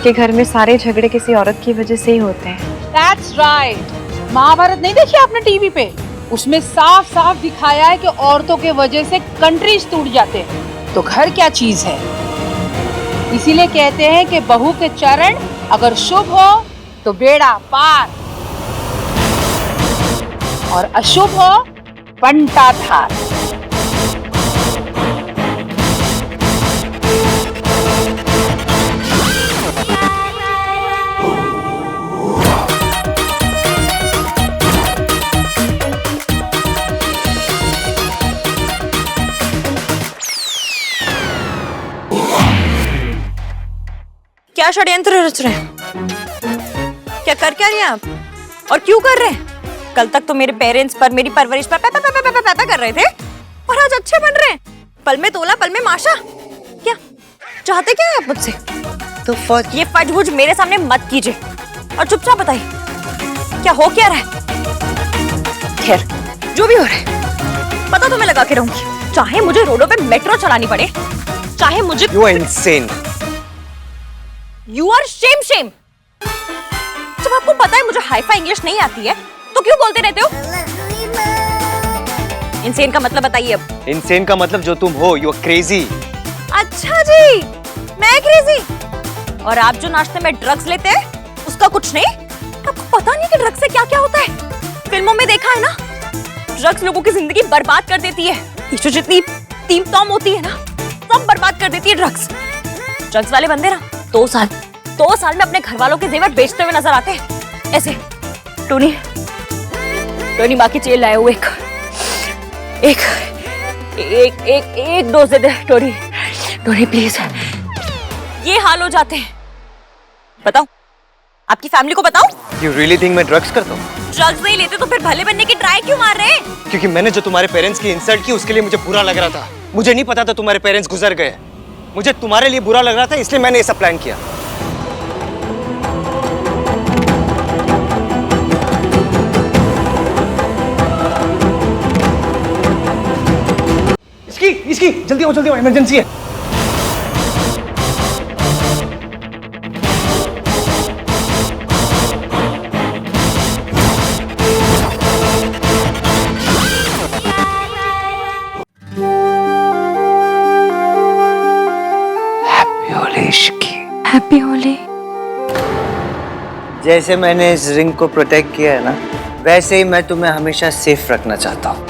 कि घर में सारे झगड़े किसी औरत की वजह से ही होते हैं। That's right. महाभारत नहीं देखी आपने टीवी पे? उसमें साफ साफ दिखाया है कि औरतों के वजह से कंट्रीज टूट जाते हैं, तो घर क्या चीज है। इसीलिए कहते हैं कि बहू के चरण अगर शुभ हो तो बेड़ा पार, और अशुभ हो पंटा थार। क्या षड्यंत्र रच रहे हैं? क्या कर क्या रहे हैं आप, और क्यों कर रहे हैं? कल तक तो मेरे पेरेंट्स पर, मेरी परवरिश पर पैदा कर रहे थे, और आज अच्छे बन रहे हैं। पल में तोला पल में माशा। क्या चाहते क्या है आप मुझसे? तो ये फजूज मेरे सामने मत कीजिए और चुपचाप बताइए क्या हो क्या रहा है। खैर जो भी हो रहा है पता तो मैं लगा के रहूंगी, चाहे मुझे रोडों पे मेट्रो चलानी पड़े, चाहे मुझे। You are insane. You are shame. जब आपको पता है मुझे हाई-फाई इंग्लिश नहीं आती है तो क्यों बोलते रहते हो? इंसेन का मतलब बताइए अब। इंसेन का मतलब जो तुम हो, you are crazy. अच्छा जी, मैं क्रेजी। और आप जो नाश्ते में ड्रग्स लेते हैं उसका कुछ नहीं? आपको पता नहीं कि ड्रग्स से क्या क्या होता है? फिल्मों में देखा है ना, ड्रग्स लोगों की जिंदगी बर्बाद कर देती है। ये जो जितनी टीम टॉम होती है ना, सब बर्बाद कर देती है ड्रग्स। ड्रग्स वाले बंदे ना 2 साल में अपने घर वालों के जेवर बेचते हुए नजर आते हैं। ऐसे टोनी माँ की चेल लाए हुए एक एक dose they they Tony. Tony please. ये हाल हो जाते हैं। बताओ, आपकी फैमिली को बताओ। You really think मैं ड्रग्स करता हूँ? ड्रग्स नहीं लेते तो फिर भले बनने की ट्राई क्यों मार रहे हैं? क्योंकि मैंने जो तुम्हारे पेरेंट्स की इंसल्ट की उसके लिए मुझे बुरा लग रहा था। मुझे नहीं पता था तुम्हारे पेरेंट्स गुजर गए। मुझे तुम्हारे लिए बुरा लग रहा था, इसलिए मैंने ये सब प्लान किया। इसकी जल्दी आओ, इमरजेंसी है। हैप्पी होली। जैसे मैंने इस रिंग को प्रोटेक्ट किया है ना, वैसे ही मैं तुम्हें हमेशा सेफ रखना चाहता हूँ।